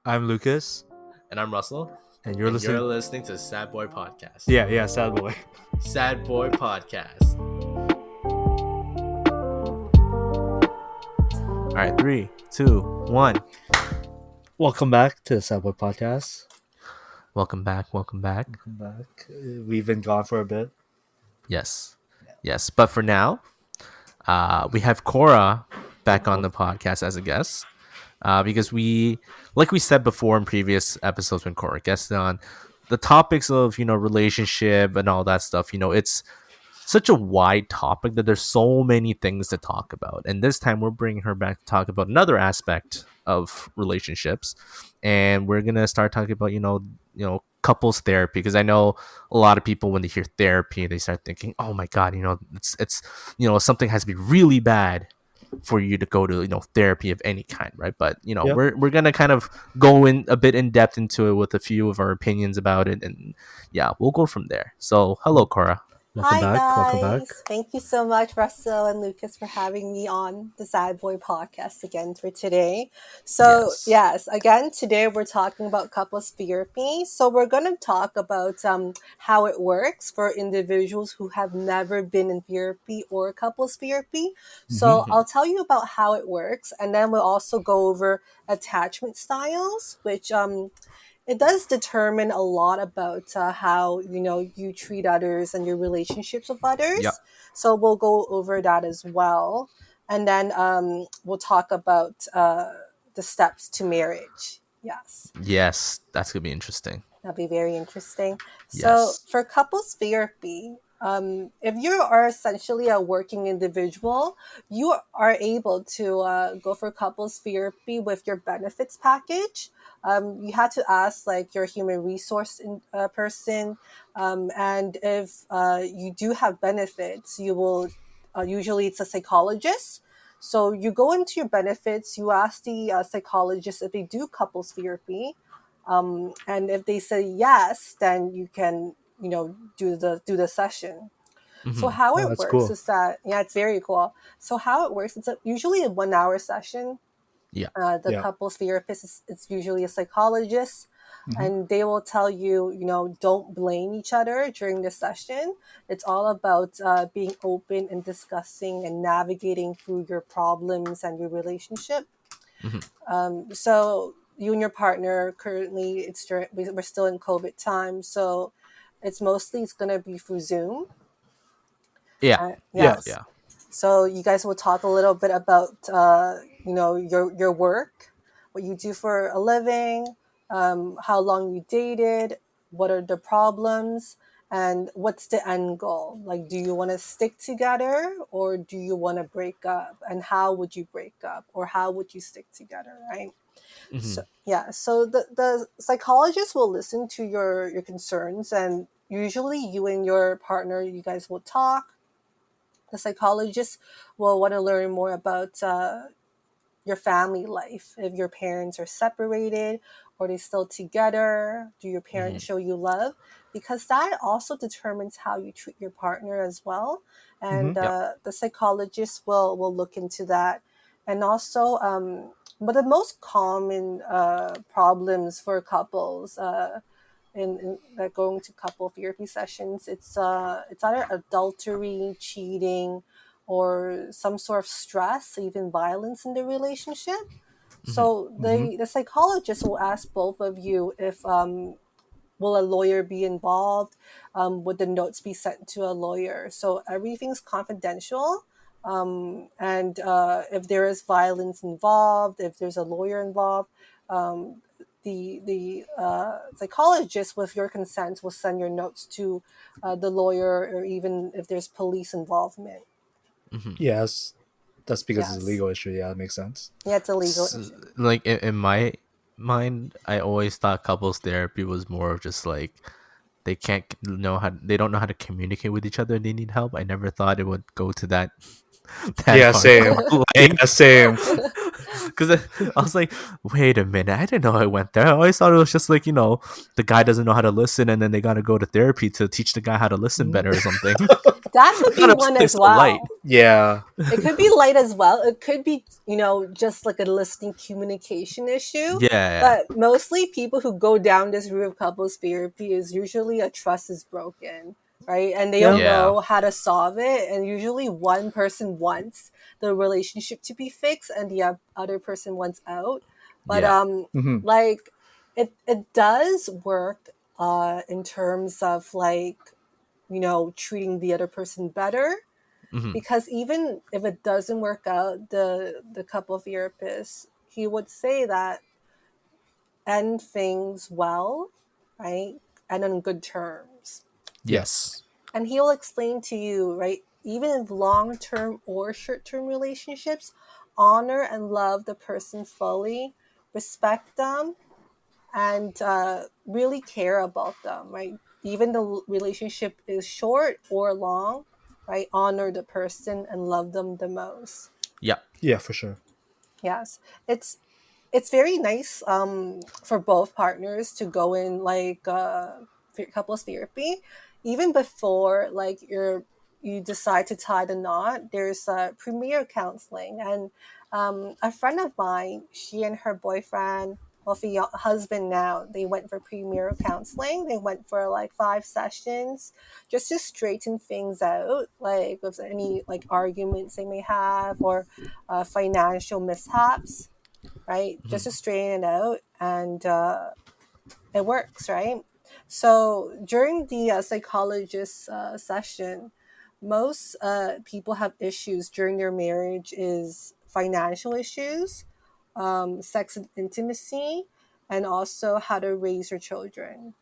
I'm Lucas, And I'm Russell. and you're And listening. you're listening to Sad Boy Podcast. Yeah, sad boy. Sad Boy Podcast. All right, 3, 2, 1. Welcome back to the Sad Boy Podcast. Welcome back. Welcome back. We've been gone for a bit. Yes. But for now, we have Cora back on the podcast as a guest. Because like we said before in previous episodes when Cora guested on, the topics of, relationship and all that stuff, it's such a wide topic that there's so many things to talk about. And this time we're bringing her back to talk about another aspect of relationships. And we're going to start talking about, couples therapy, because I know a lot of people, when they hear therapy, they start thinking, oh my God, it's something has to be really bad for you to go to therapy of any kind, right? But Yep. we're gonna kind of go in a bit in depth into it with a few of our opinions about it, and yeah, we'll go from there. So hello, Cora. Welcome Hi back. Welcome guys! back. Thank you so much, Russell and Lucas, for having me on the Sad Boy Podcast again for today. So yes, again today we're talking about couples therapy. So we're going to talk about how it works for individuals who have never been in therapy or couples therapy. So I'll tell you about how it works, and then we'll also go over attachment styles, which it does determine a lot about how you treat others and your relationships with others. Yep. So we'll go over that as well, and then we'll talk about the steps to marriage. Yes, that's gonna be interesting. That'll be very interesting. So Yes. for couples therapy, if you are essentially a working individual, you are able to go for couples therapy with your benefits package. You had to ask like your human resource person, and if you do have benefits, you will usually it's a psychologist. So you go into your benefits, you ask the psychologist if they do couples therapy. And if they say yes, then you can, do the session. So how it that's works cool. is that, it's very cool. So how it works, it's usually a 1 hour session. Yeah. The couples therapist it's usually a psychologist, and they will tell you, don't blame each other during the session. It's all about being open and discussing and navigating through your problems and your relationship. So you and your partner currently, we're still in COVID time, so it's going to be through Zoom. Yeah. Yes. Yeah. So you guys will talk a little bit about your work, what you do for a living, how long you dated, what are the problems, and what's the end goal. Like, do you want to stick together or do you want to break up? And how would you break up, or how would you stick together, right? So the psychologist will listen to your concerns, and usually you and your partner, you guys will talk. The psychologist will want to learn more about your family life. If your parents are separated or they still together, do your parents show you love? Because that also determines how you treat your partner as well. And the psychologist will look into that. And also, but the most common problems for couples in like going to couple therapy sessions, it's either adultery, cheating, or some sort of stress, even violence in the relationship. So the psychologist will ask both of you if will a lawyer be involved? Would the notes be sent to a lawyer? So everything's confidential. And if there is violence involved, if there's a lawyer involved, the psychologist, with your consent, will send your notes to the lawyer, or even if there's police involvement. Yes, that's because it's a legal issue. Yeah, that makes sense. Yeah, it's a legal issue. Like in my mind, I always thought couples therapy was more of just like they don't know how to communicate with each other. They need help. I never thought it would go to that. Yeah, same. Yeah, same. Because I was like, wait a minute, I didn't know I went there. I always thought it was just like, the guy doesn't know how to listen, and then they got to go to therapy to teach the guy how to listen better or something. That could be Not one something as so light. well. Yeah. It could be light as well. It could be, just like a listening communication issue. Yeah. But mostly people who go down this route of couples therapy is usually a trust is broken, right? And they Yeah. don't Yeah. know how to solve it. And usually one person wants the relationship to be fixed and the other person wants out. But Yeah. Hmm. like it does work in terms of like, treating the other person better, Hmm. because even if it doesn't work out, the couple therapist, he would say that end things well, right, and on good terms, Yes. and he'll explain to you, right, even in long-term or short-term relationships, honor and love the person fully, respect them, and really care about them, right? Even the relationship is short or long, right? Honor the person and love them the most. Yeah. Yeah, for sure. Yes, it's very nice for both partners to go in like couples therapy, even before like you decide to tie the knot. There's premier counseling, and a friend of mine, she and her boyfriend, well, husband now, they went for premier counseling. They went for like 5 sessions just to straighten things out, like with any like arguments they may have, or financial mishaps, right? Just to Hmm. straighten it out, and it works, right? So during the psychologist session, most people have issues during their marriage is financial issues, sex and intimacy, and also how to raise your children,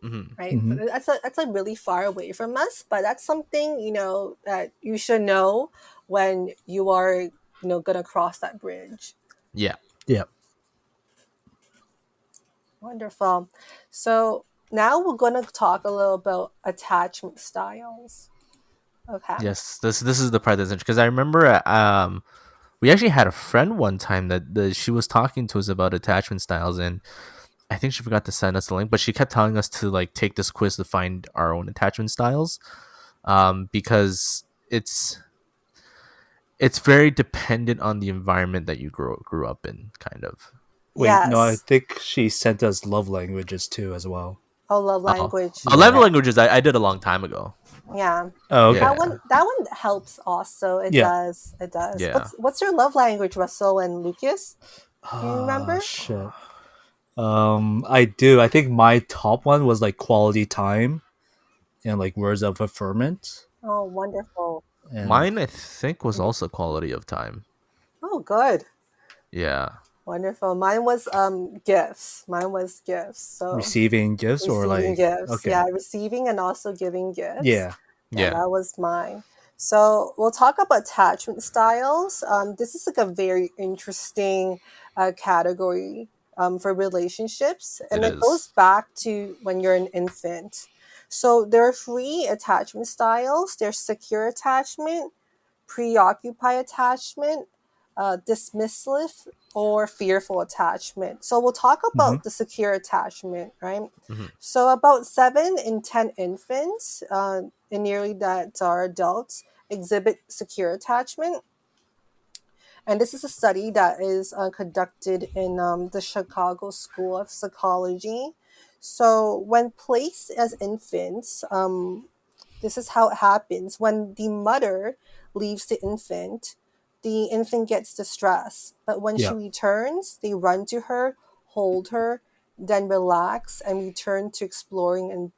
Hmm. right? Hmm. But that's like really far away from us, but that's something that you should know when you are gonna cross that bridge. Yeah. Yeah. Wonderful. So now we're going to talk a little about attachment styles. Okay. Yes. This is the part that's interesting because I remember we actually had a friend one time that she was talking to us about attachment styles, and I think she forgot to send us the link, but she kept telling us to like take this quiz to find our own attachment styles, because it's very dependent on the environment that you grew up in, kind of. Wait, no, I Yes. think she sent us love languages too as well. Oh, love Oh, language. love Yeah. Okay. languages I did a long time ago. Yeah. Oh, okay. Yeah, That one helps also. It Yeah. does. It does. yeah. What's your love language, Russell and Lucas? Do you Ah, remember? shit. I do. I think my top one was like quality time and like words of affirmation. Oh, wonderful. And Mine, I think, was also quality of time. Oh, good. Yeah. Wonderful. Mine was gifts. Mine was gifts. So receiving gifts or receiving like gifts. okay. Yeah, receiving and also giving gifts. Yeah. Yeah, Yeah. that was mine. So we'll talk about attachment styles. This is like a very interesting category for relationships, It and it goes is. back to when you're an infant. So there are three attachment styles. There's secure attachment, preoccupy attachment, dismissive or fearful attachment. So we'll talk Hmm. about the secure attachment, right? Hmm. So about 7 in 10 infants, and nearly that are adults, exhibit secure attachment. And this is a study that is conducted in the Chicago School of Psychology. So when placed as infants, this is how it happens. When the mother leaves the infant gets distressed. But when she Yeah. returns, they run to her, hold her, then relax and return to exploring and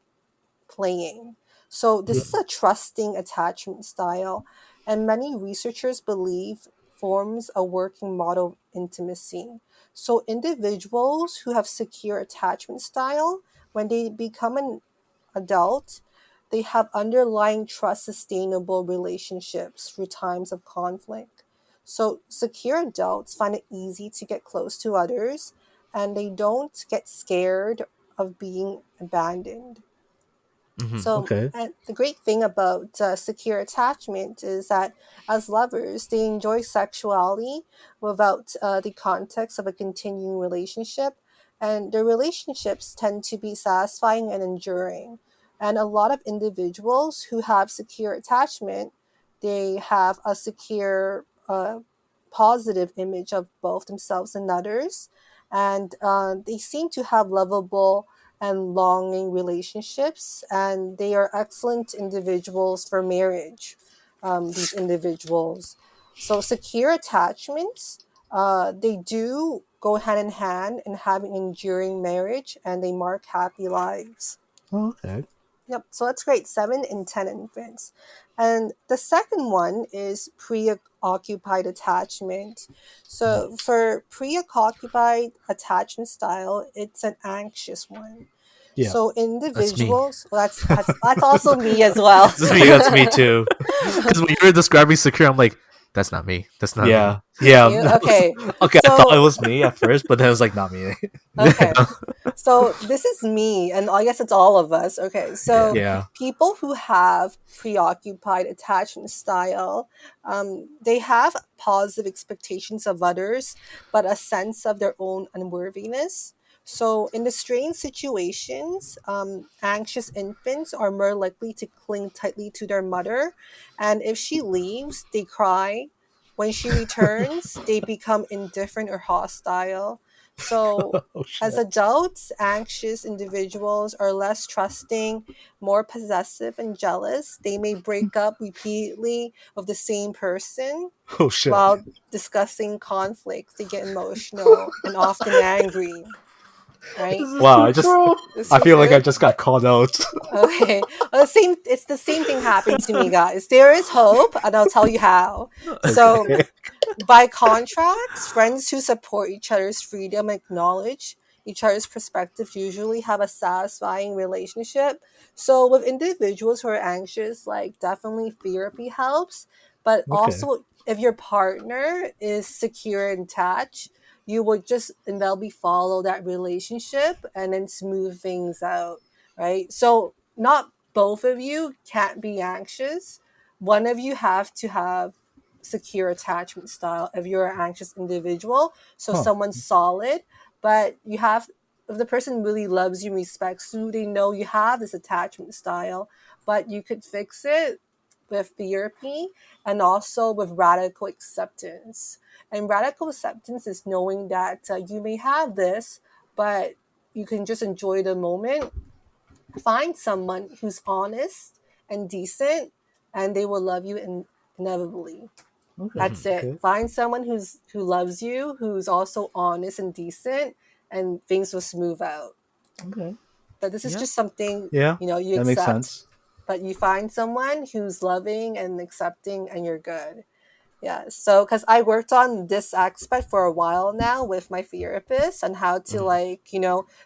playing. So this is Mhm. a trusting attachment style, and many researchers believe forms a working model of intimacy. So individuals who have secure attachment style, when they become an adult, they have underlying trust sustainable relationships through times of conflict. So secure adults find it easy to get close to others, and they don't get scared of being abandoned. Hmm. So, Okay. and the great thing about secure attachment is that as lovers, they enjoy sexuality without the context of a continuing relationship, and their relationships tend to be satisfying and enduring. And a lot of individuals who have secure attachment, they have a secure, positive image of both themselves and others. And they seem to have lovable and longing relationships, and they are excellent individuals for marriage, these individuals. So, secure attachments, they do go hand in hand in having enduring marriage, and they mark happy lives. Oh, okay. Yep, so that's great. 7 in 10 infants. And the second one is preoccupied attachment. So for preoccupied attachment style, it's an anxious one. Yeah. So That's me. individuals, well, that's also me as well. That's me too. Because when you were describing secure, I'm like, that's not me. That's not Yeah. Not Yeah. you? that was- Okay. okay. I thought So it was me at first, but then it was like not me. me. okay. So this is me, and I guess it's all of us. Okay, so Yeah. people who have preoccupied attachment style, they have positive expectations of others, but a sense of their own unworthiness. So in the strange situations, anxious infants are more likely to cling tightly to their mother, and if she leaves, they cry. When she returns, they become indifferent or hostile. So Oh as shit. adults, anxious individuals are less trusting, more possessive, and jealous. They may break up repeatedly with the same person. Oh shit. While discussing conflicts, they get emotional and often angry, right? This is Wow. too true. This I is feel like I true. just got called out. Okay. Well, it's the same thing happened to me, guys. There is hope, and I'll tell you how. So Okay. by contrast, friends who support each other's freedom and acknowledge each other's perspectives usually have a satisfying relationship. So with individuals who are anxious, like definitely therapy helps, but Okay. also if your partner is secure and attached, you would just inevitably follow that relationship and then smooth things out, right? So not both of you can't be anxious. One of you have to have secure attachment style if you're an anxious individual. So Huh. someone's solid, but you have, if the person really loves you, respects you, they know you have this attachment style, but you could fix it with therapy and also with radical acceptance. And radical acceptance is knowing that you may have this, but you can just enjoy the moment. Find someone who's honest and decent, and they will love you inevitably. Okay. That's it. Okay. Find someone who loves you, who's also honest and decent, and things will smooth out. Okay. But this is Yeah. just something, Yeah. you That makes accept. sense. But you find someone who's loving and accepting, and you're good. Yeah. So, because I worked on this aspect for a while now with my therapist on how to, Mhm. like,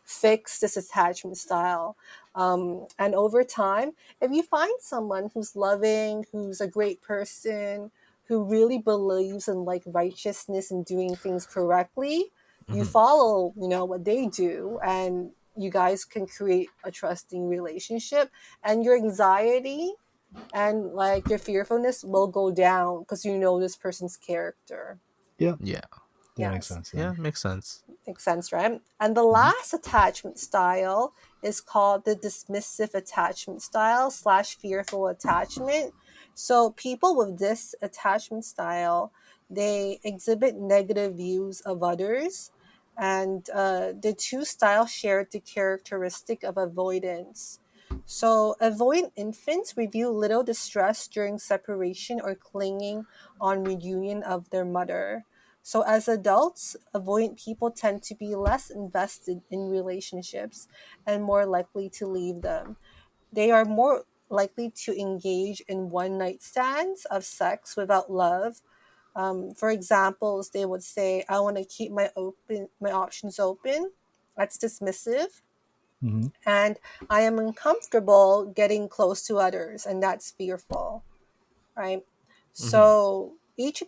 fix this attachment style. And over time, if you find someone who's loving, who's a great person, who really believes in like righteousness and doing things correctly, you Mhm. follow, what they do, and you guys can create a trusting relationship, and your anxiety and like your fearfulness will go down because you know this person's character. Yeah. Yeah. That makes Yes, sense. Yeah. Makes sense. makes sense, right? And the Mhm. last attachment style is called the dismissive attachment style slash fearful attachment. So people with this attachment style, they exhibit negative views of others, and the two styles share the characteristic of avoidance. So avoidant infants reveal little distress during separation or clinging on reunion of their mother. So, as adults, avoidant people tend to be less invested in relationships and more likely to leave them. They are more likely to engage in one night stands of sex without love. For examples, they would say, "I want to keep my options open." That's dismissive, Mm-hmm. and "I am uncomfortable getting close to others," and that's fearful, right? Mhm. So each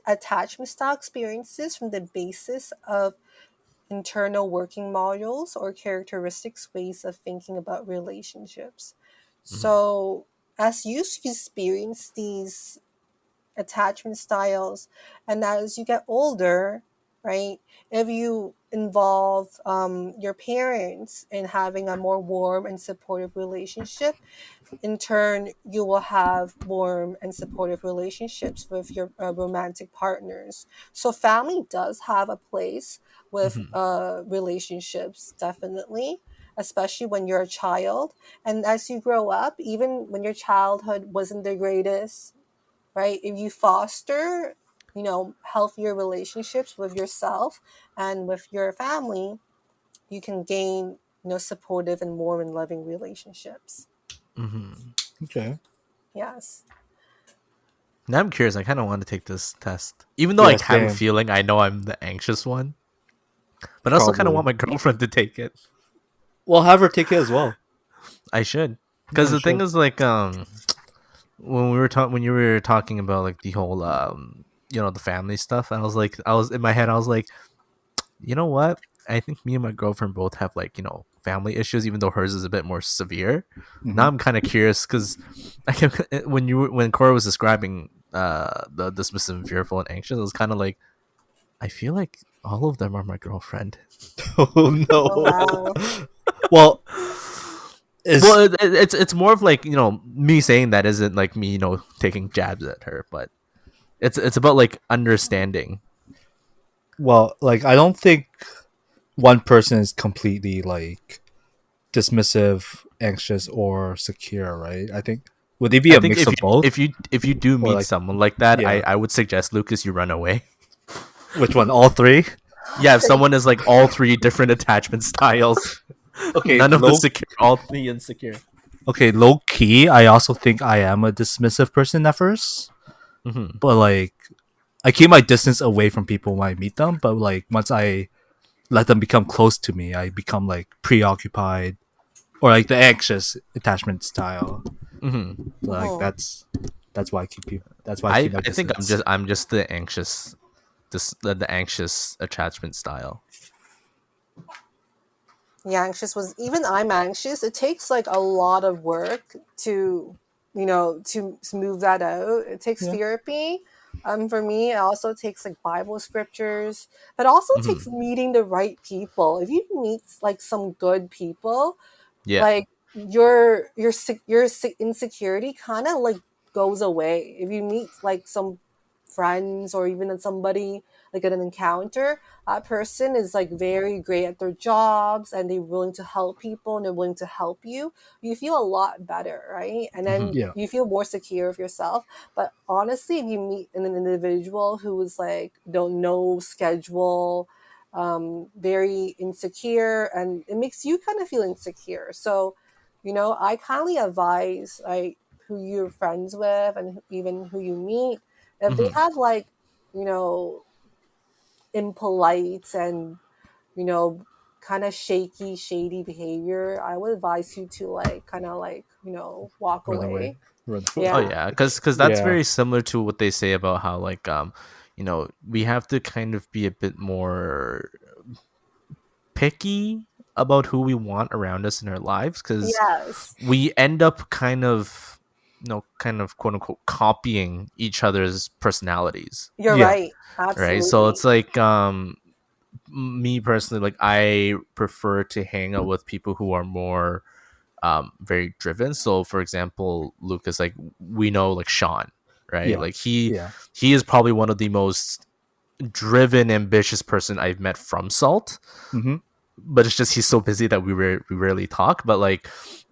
attachment style experiences from the basis of internal working models or characteristics ways of thinking about relationships. Mhm. So as you experience these attachment styles, and as you get older, right? If you involve your parents in having a more warm and supportive relationship, in turn, you will have warm and supportive relationships with your romantic partners. So, family does have a place with Mm-hmm. relationships, definitely, especially when you're a child. And as you grow up, even when your childhood wasn't the greatest, right? If you foster, healthier relationships with yourself and with your family, you can gain, supportive and warm and loving relationships. Mm-hmm. Okay. Yes. Now I'm curious. I kind of want to take this test, even though I Yeah, have a same. feeling I know I'm the anxious one, but I also kind of Probably. want my girlfriend to take it. Well, have her take it as well. I should, Yeah, because you the thing should. is, like, when you were talking about like the whole the family stuff, I was in my head, I was like, you know what? I think me and my girlfriend both have, like, family issues, even though hers is a bit more severe. Now Hmm. I'm kind of curious because I can, when Cora was describing the dismissive and fearful and anxious, I was kind of like, I feel like all of them are my girlfriend. Oh Oh, wow. no. Well, is Well, it's more of like, me saying that isn't like me, taking jabs at her, but it's about like understanding. well, like I don't think one person is completely like dismissive, anxious, or secure, right? I think would they be I a think mix if of you both, if you do or meet like someone like that, yeah, I would suggest, Lucas, you run away. which one? All three? Yeah, if someone is like all three different attachment styles, Okay, none of the secure, all three insecure. low key. I also think I am a dismissive person at first, Mm-hmm. but like I keep my distance away from people when I meet them. But like once I let them become close to me, I become like preoccupied or like the anxious attachment style. Mm-hmm. So like Mhm. that's why I keep people. That's why I keep my I think distance. I'm just the anxious, the anxious attachment style. Yeah, anxious was, even I'm anxious. It takes like a lot of work to, to smooth that out. It takes Yeah. therapy. For me, it also takes like Bible scriptures, but also takes Mm-hmm. meeting the right people. If you meet like some good people, Yeah. like your insecurity kind of like goes away if you meet like some friends or even somebody like at an encounter. That person is like very great at their jobs and they're willing to help people and they're willing to help you. You feel a lot better, right? And then Mm-hmm. Yeah. you feel more secure of yourself. But honestly, if you meet an individual who is like don't know schedule, very insecure, and it makes you kind of feel insecure. So, I kindly advise like who you're friends with and even who you meet, if they Mm-hmm. have like, you know, impolite and, you know, kind of shaky, shady behavior, I would advise you to like kind of like, walk Run away. away. Run away. Oh Yeah. yeah, because that's Yeah. very similar to what they say about how, like, we have to kind of be a bit more picky about who we want around us in our lives, because Yes. we end up kind of quote unquote copying each other's personalities, You're Yeah. right. right? So Absolutely. it's like, me personally, like, I prefer to hang out with people who are more very driven. So for example, Lucas, like, we know, like, Sean, right? Yeah. Like, he Yeah. he is probably one of the most driven, ambitious person I've met from Salt. Mm-hmm. But it's just he's so busy that we rarely talk. But like,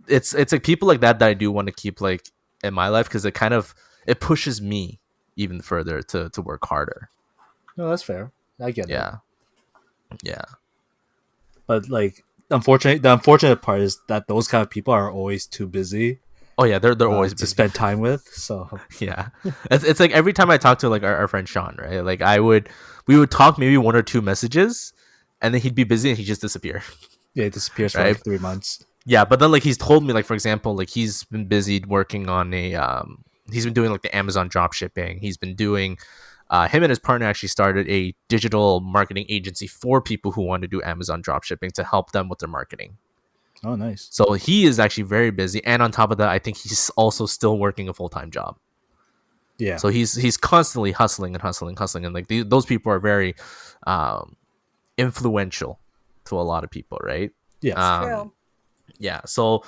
it's like people like that I do want to keep, like, in my life, because it pushes me even further to work harder. No, that's fair. I get it. Yeah, yeah. But like, the unfortunate part is that those kind of people are always too busy Oh yeah, they're always to busy. spend time with. So Yeah, it's like every time I talk to, like, our friend Sean, right? Like, we would talk maybe one or two messages, and then he'd be busy and he'd just disappear, yeah, it disappears for right? like 3 months. Yeah, but then, like, he's told me, like, for example, like, he's been busy working on he's been doing, like, the Amazon drop shipping. He's been doing him and his partner actually started a digital marketing agency for people who want to do Amazon drop shipping to help them with their marketing. Oh, nice. So he is actually very busy, and on top of that, I think he's also still working a full-time job. Yeah. So he's constantly hustling and hustling, hustling, and like those people are very, um, influential to a lot of people, right? Yes. Um, yeah. So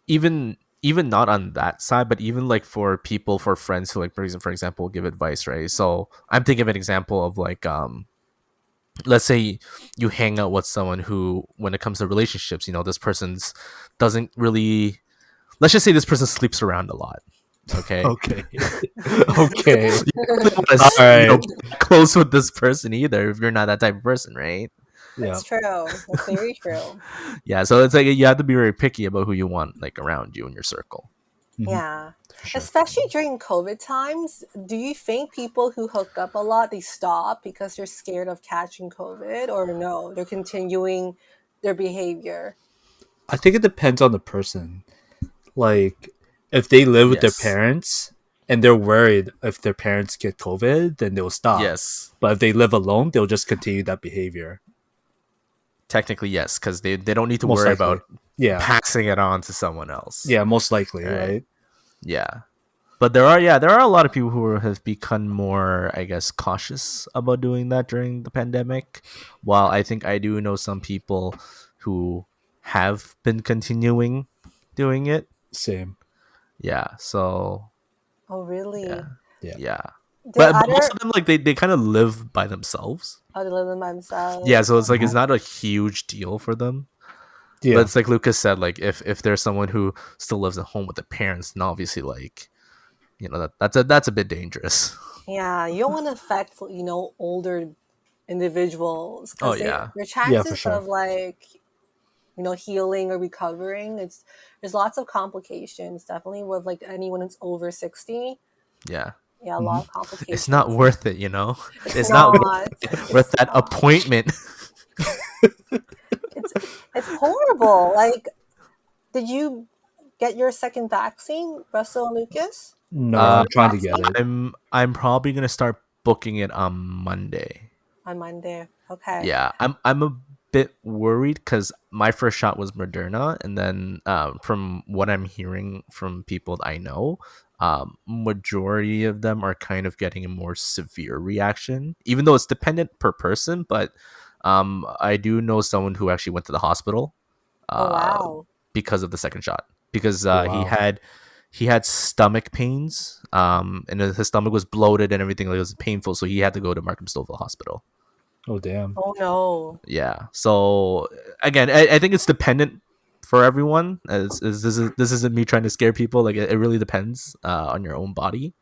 even not on that side, but even like for people, for friends who, like, for example, give advice, right? So I'm thinking of an example of like let's say you hang out with someone who, when it comes to relationships, this person's doesn't really, let's just say this person sleeps around a lot. Okay. Okay. Okay. You don't really want All to right. get close with this person either if you're not that type of person, right? Yeah. That's true. That's very true. Yeah, so it's like you have to be very picky about who you want, like, around you in your circle. Mhm. Yeah. For sure. Especially during COVID times, do you think people who hook up a lot, they stop because they're scared of catching COVID, or no, they're continuing their behavior? I think it depends on the person. Like, if they live with their Yes. parents and they're worried if their parents get COVID, then they'll stop. Yes. But if they live alone, they'll just continue that behavior. Technically, yes, because they don't need to Most worry likely. about Yeah. passing it on to someone else. Yeah, most likely, Right. right? Yeah. But there are a lot of people who have become more, I guess, cautious about doing that during the pandemic. While I think I do know some people who have been continuing doing it. Same. Yeah. So Oh, really? yeah. Yeah. Yeah. Did But other most of them, like, they kind of live by themselves. other than themselves? Yeah, so it's like it's not a huge deal for them. Yeah. But it's like Lucas said, like, if there's someone who still lives at home with their parents, then obviously, like, that's a bit dangerous. Yeah, you don't want to affect, older individuals, Oh because yeah. their Yeah, for chances sure. of, like, healing or recovering, there's lots of complications, definitely with, like, anyone who's over 60. Yeah. Yeah, a lot of complications. It's not worth it, It's not not. worth that appointment. It's horrible. Like, did you get your second vaccine, Russell and Lucas? No, Uh, I'm trying to get it. I'm probably gonna start booking it on Monday. On Monday. Okay. Yeah, I'm a bit worried because my first shot was Moderna, and then from what I'm hearing from people that I know, majority of them are kind of getting a more severe reaction, even though it's dependent per person. But I do know someone who actually went to the hospital Oh, wow. because of the second shot, because Wow. he had stomach pains, and his stomach was bloated and everything. Like, it was painful, so he had to go to Markham Stouffville Hospital. Oh, damn. Oh, no. Yeah. So again, I think it's dependent for everyone. This isn't me trying to scare people. Like, it really depends on your own body.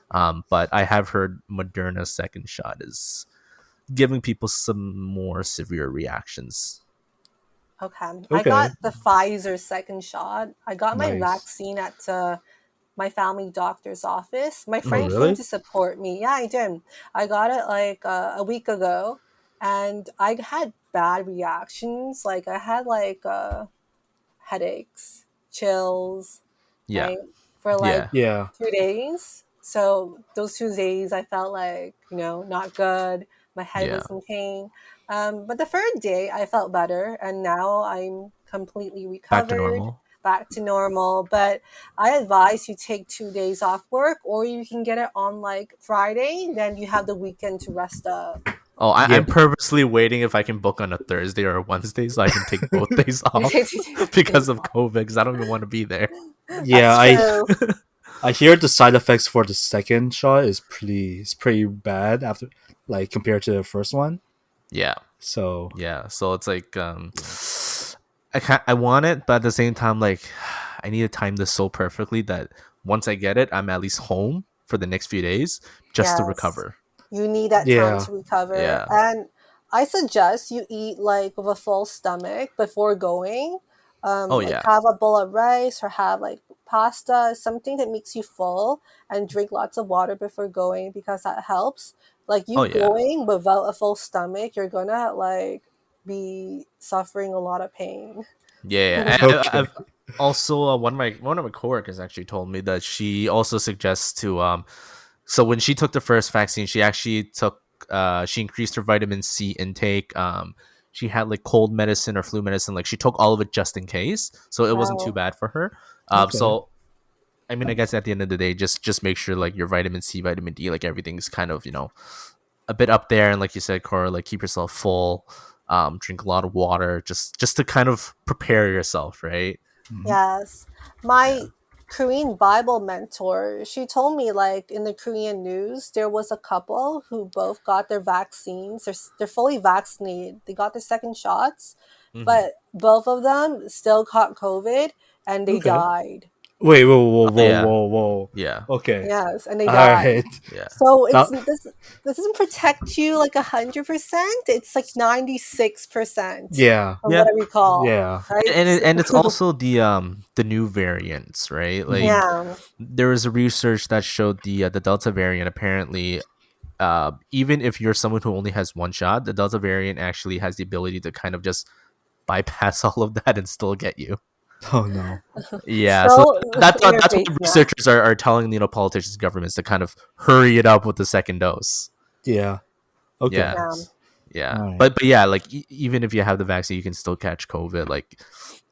But I have heard Moderna's second shot is giving people some more severe reactions. Okay. I Okay. got the Pfizer second shot. I got my Nice. vaccine at my family doctor's office. My friend really? came to support me. Yeah, I did. I got it like a week ago, and I had bad reactions. Like, I had like headaches, chills, Yeah. right, for like Yeah. Yeah. 2 days. So those 2 days, I felt like, not good. My head Yeah. was in pain. But the third day, I felt better, and now I'm completely Back to recovered, normal. back to normal. But I advise you take 2 days off work, or you can get it on like Friday. Then you have the weekend to rest up. Oh, Yeah. I'm purposely waiting if I can book on a Thursday or a Wednesday so I can take both days off because of COVID, because I don't even want to be there. Yeah, That's true. I hear the side effects for the second shot is pretty bad after, like, compared to the first one. Yeah. So Yeah. So it's like I want it, but at the same time, like, I need to time this so perfectly that once I get it, I'm at least home for the next few days just to Yes. recover. You need that time Yeah. to recover. Yeah. And I suggest you eat like with a full stomach before going. Oh, Like, yeah. have a bowl of rice or have like pasta, something that makes you full, and drink lots of water before going, because that helps. Like, you Oh, yeah. going without a full stomach, you're gonna like be suffering a lot of pain. Yeah. Okay. I've also one of my coworkers actually told me that she also suggests to so when she took the first vaccine, she actually took she increased her vitamin C intake. She had like cold medicine or flu medicine, like she took all of it just in case, so it wasn't too Wow. bad for her. Okay. So I mean, I guess at the end of the day, just make sure like your vitamin C, vitamin D, like everything's kind of a bit up there, and like you said, Cora, like keep yourself full, drink a lot of water, just to kind of prepare yourself, right? Mhm. Yes. My Korean Bible mentor, she told me like in the Korean news, there was a couple who both got their vaccines. They're fully vaccinated. They got their second shots, Hmm. but both of them still caught COVID and they Okay. died. Wait, whoa, whoa, Oh whoa, yeah, whoa, whoa. yeah, Okay. Yes, and they All died. right. yeah. So That, this doesn't protect you like 100%. It's like 96% yeah. from Yeah, what I recall, Yeah. right? and it's also the new variants, right? Mhm. Like Yeah. there was a research that showed the Delta variant apparently, even if you're someone who only has one shot, the Delta variant actually has the ability to kind of just bypass all of that and still get you. Oh no. Yeah, so So in your that's face why mask. researchers are telling politicians and governments to kind of hurry it up with the second dose. Yeah. Okay. Yeah, Yeah. yeah, All right. but yeah, like even if you have the vaccine, you can still catch COVID. Like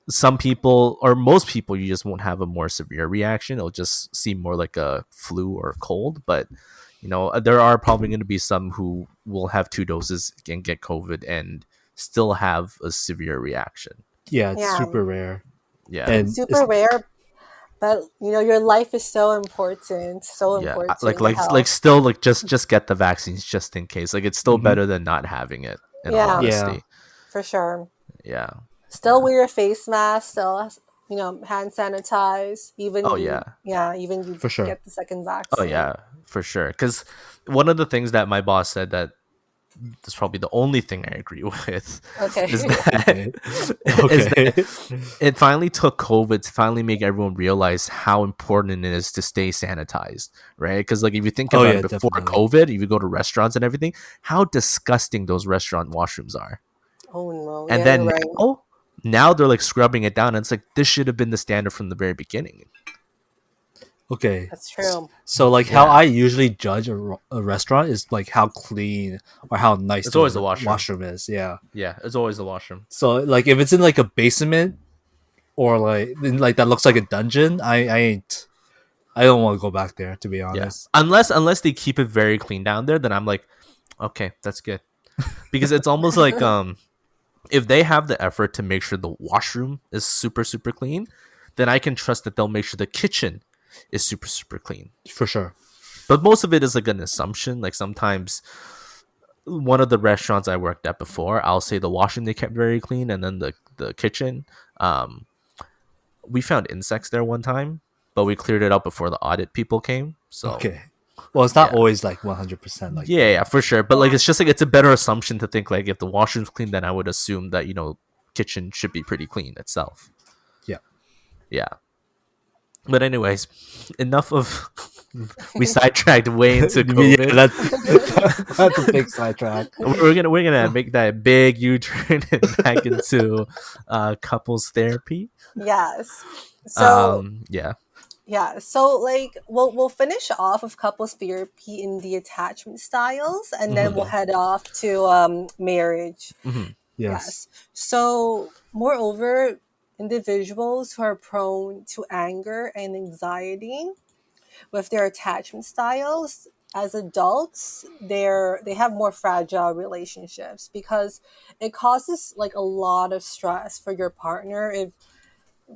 some people or most people, you just won't have a more severe reaction. It'll just seem more like a flu or cold. But there are probably going to be some who will have two doses and get COVID and still have a severe reaction. Yeah, it's Yeah. super rare. Yeah, It's And it's super rare, but your life is so yeah. important, Like your like health. still like just get the vaccines just in case. Like it's still mhm. better than not having it. In all Yeah, Yeah. honesty, for sure. yeah, Still yeah. wear your face mask, still hand sanitize, Oh yeah. even you For sure. get the second Oh vaccine. yeah, for sure. Because one of the things that my boss said that that's probably the only thing I agree with is Okay. that Okay. is Okay. that it finally took COVID to finally make everyone realize how important it is to stay sanitized, right? Because like if you think Oh about it, yeah, before definitely. COVID, if you go to restaurants and everything, how disgusting those restaurant washrooms are, Oh no, and yeah, you're then right. now they're like scrubbing it down, and it's like this should have been the standard from the very beginning. Okay. That's true. So like how Yeah, I usually judge a restaurant is like how clean or how nice it's the always the washroom. washroom is. Yeah. Yeah, it's always the washroom. So like if it's in like a basement or like that looks like a dungeon, I don't want to go back there to be Yeah, honest. unless they keep it very clean down there, then I'm like, okay, that's good. Because it's almost like if they have the effort to make sure the washroom is super super clean, then I can trust that they'll make sure the kitchen is super super clean. For sure. But most of it is like an assumption. Like sometimes one of the restaurants I worked at before, I'll say the washroom they kept very clean, and then the kitchen, um, we found insects there one time, but we cleared it up before the audit people came. So Okay. Well, it's not yeah. always like 100% like Yeah, that. yeah, for sure. But like, it's just like it's a better assumption to think like if the washroom's clean, then I would assume that kitchen should be pretty clean itself. Yeah. Yeah. But anyways, enough of we sidetracked way into Yeah, COVID. that's a big sidetrack. We're gonna make that big U-turn and back into couples therapy. Yes. So Yeah. yeah, so like we'll finish off with couples therapy in the attachment styles, and then we'll Hmm. Okay. head off to marriage. Hmm. Yes. Yes. So, moreover, individuals who are prone to anger and anxiety with their attachment styles as adults, they have more fragile relationships because it causes like a lot of stress for your partner if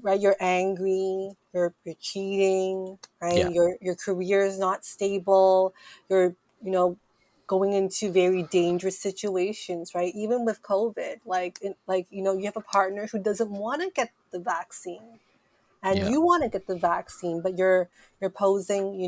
right you're angry, you're cheating, right? Yeah. Your career is not stable, you're you know going into very dangerous situations, right? Even with COVID, you have a partner who doesn't want to get the vaccine and Yeah. you want to get the vaccine, but you're posing,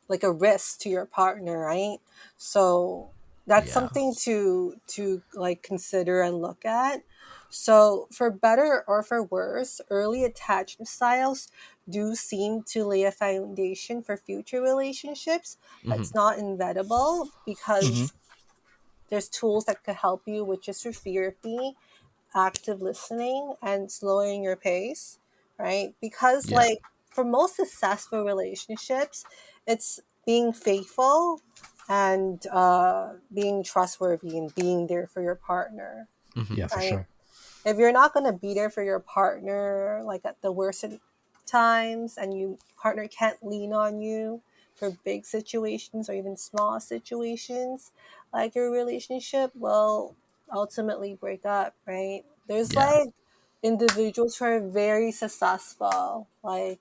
like a risk to your partner, right? So that's Yeah. something to like consider and look at. So for better or for worse, early attachment styles do seem to lay a foundation for future relationships. Hmm. That's not inevitable Hmm. because there's tools that could help you, which is through therapy, active listening, and slowing your pace, right? Because Yeah. like for most successful relationships, it's being faithful and being trustworthy and being there for your partner, Hmm. Yeah, for right? sure. If you're not going to be there for your partner like at the worst of times and you partner can't lean on you, for big situations or even small situations, like your relationship will ultimately break up, right? There's Yeah. like individuals who are very successful, like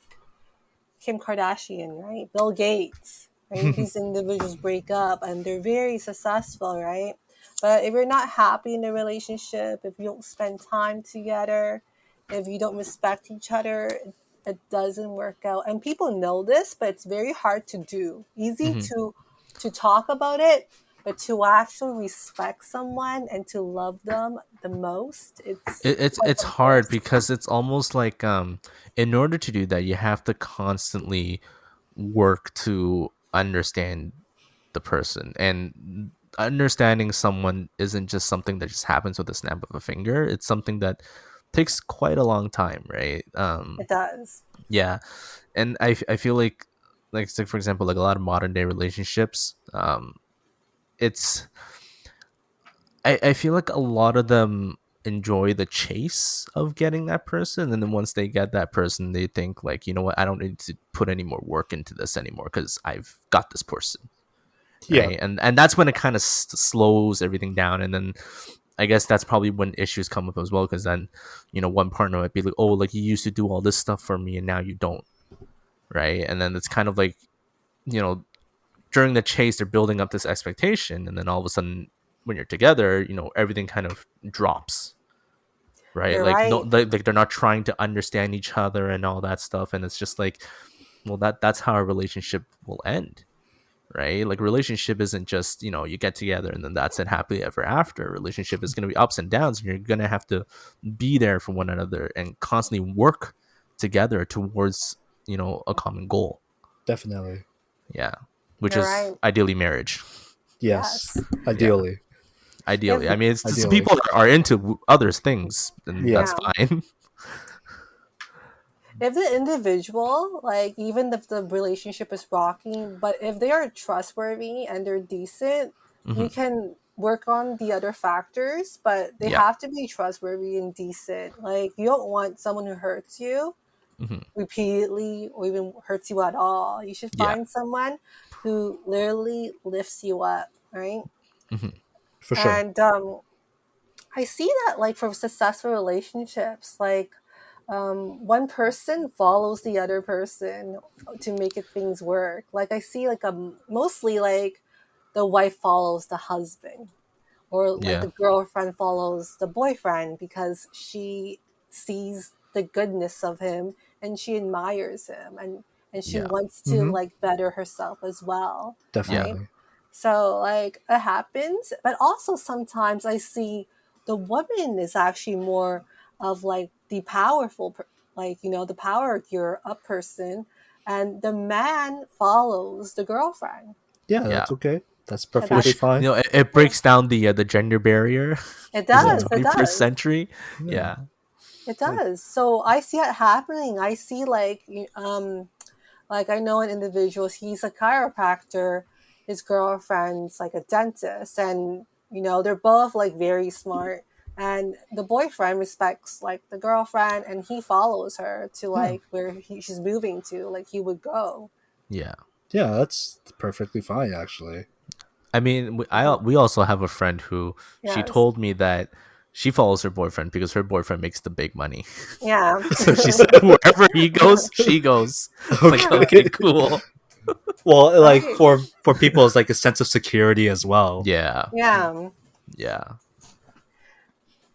Kim Kardashian, right? Bill Gates, right? These individuals break up and they're very successful, right? But if you're not happy in the relationship, if you don't spend time together, if you don't respect each other, it doesn't work out. And people know this, but it's very hard to do. Easy Hmm. to talk about it, but to actually respect someone and to love them the most, it's quite It's hard difficult. because it's almost like in order to do that you have to constantly work to understand the person, and understanding someone isn't just something that just happens with a snap of a finger. It's something that takes quite a long time, right? It does. Yeah. And I feel like say for example, like a lot of modern day relationships, it's I feel like a lot of them enjoy the chase of getting that person, and then once they get that person they think like, you know what, I don't need to put any more work into this anymore because I've got this person, Yeah, right? And that's when it kind of slows everything down. And then I guess that's probably when issues come up as well, because then, you know, one partner might be like, oh, like you used to do all this stuff for me and now you don't, right? And then it's kind of like, you know, during the chase they're building up this expectation, and then all of a sudden when you're together, you know, everything kind of drops, right? You're Like no, right. like they're not trying to understand each other and all that stuff, and it's just like, well, that's how a relationship will end, right? Like relationship isn't just, you know, you get together and then that's it, happily ever after. Relationship is going to be ups and downs, and you're going to have to be there for one another and constantly work together towards, you know, a common goal. definitely. Yeah, which You're is right. ideally marriage. Yes, Yes. Yeah, ideally. If ideally. I mean, it's some Ideally. people are into other things, and Yeah. that's yeah, fine. if the individual, like even if the relationship is rocking, but if they are trustworthy and they're decent, Hmm. you can work on the other factors, but they Yeah. have to be trustworthy and decent. Like you don't want someone who hurts you Hmm. repeatedly or even hurts you at all. You should Yeah. find someone who literally lifts you up, right? Hmm. For sure. And I see that like for successful relationships, like one person follows the other person to make it things work. Like I see like mostly like the wife follows the husband, or like Yeah. the girlfriend follows the boyfriend because she sees the goodness of him and she admires him, and she Yeah. wants to Mm-hmm. like better herself as well, Yeah. right? Definitely. So like it happens, but also sometimes I see the woman is actually more of like the powerful, like you know, the power you're a person, and the man follows the girlfriend. Yeah, Yeah. that's okay. That's And perfectly Which, that's fine. you know, it breaks down the gender barrier it in the does, Yeah. it 21st does. century. Yeah. Yeah. It Like, does. So I see it happening. I see like I know an individual, he's a chiropractor, his girlfriend's like a dentist, and you know, they're both like very smart. And the boyfriend respects like the girlfriend and he follows her to yeah. like where she's moving to, like he would go. Yeah. Yeah, that's perfectly fine actually. I mean, Mhm. we also have a friend who she Yes. told me that she follows her boyfriend because her boyfriend makes the big money. Yeah. So she said wherever he goes, she goes. It's like, okay, Okay. cool. Well, like Right. for people it's like a sense of security as well. Yeah. Yeah. Yeah.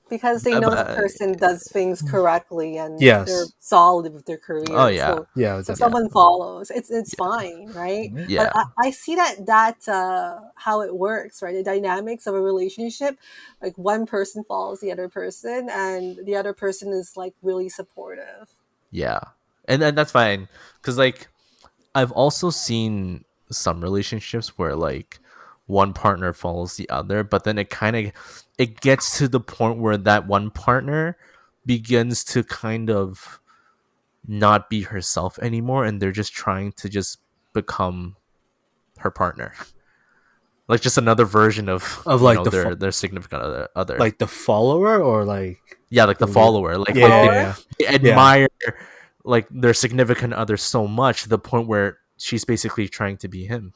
Because they know the But person does things correctly and they're Yes. solid with their oh career. yeah. Yeah, So Yeah. someone follows. It's fine, right? definitely. But Yeah. I see that how it works, right? The dynamics of a relationship, like one person follows the other person, and the other person is like really supportive. Yeah. And then that's fine, cuz like I've also seen some relationships where like one partner follows the other, but then it gets to the point where that one partner begins to kind of not be herself anymore, and they're just trying to just become her partner. Like just another version of, Of you like know, their significant other. the follower or like Yeah, like the the leader. follower. The Like Yeah, they follower? yeah, they yeah. admire like their significant other so much to the point where she's basically trying to be him.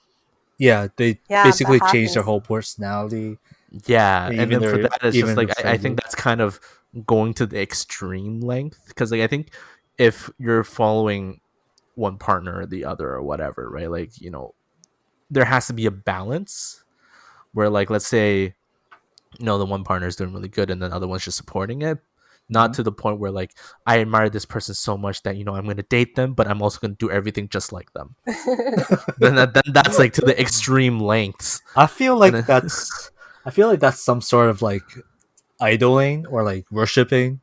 Yeah, they Yeah, that basically changed their happens. whole personality. Yeah, and Even then for their that, it's just even like their I friend think group. that's kind of going to the extreme length because like I think if you're following one partner or the other or whatever, right? Like there has to be a balance where like let's say the one partner is doing really good and then the other one's just supporting it. Not Mhm. to the point where like I admire this person so much that I'm going to date them, but I'm also going to do everything just like them. Then that's like to the extreme lengths. I feel And like then, that's some sort of like idoling or like worshiping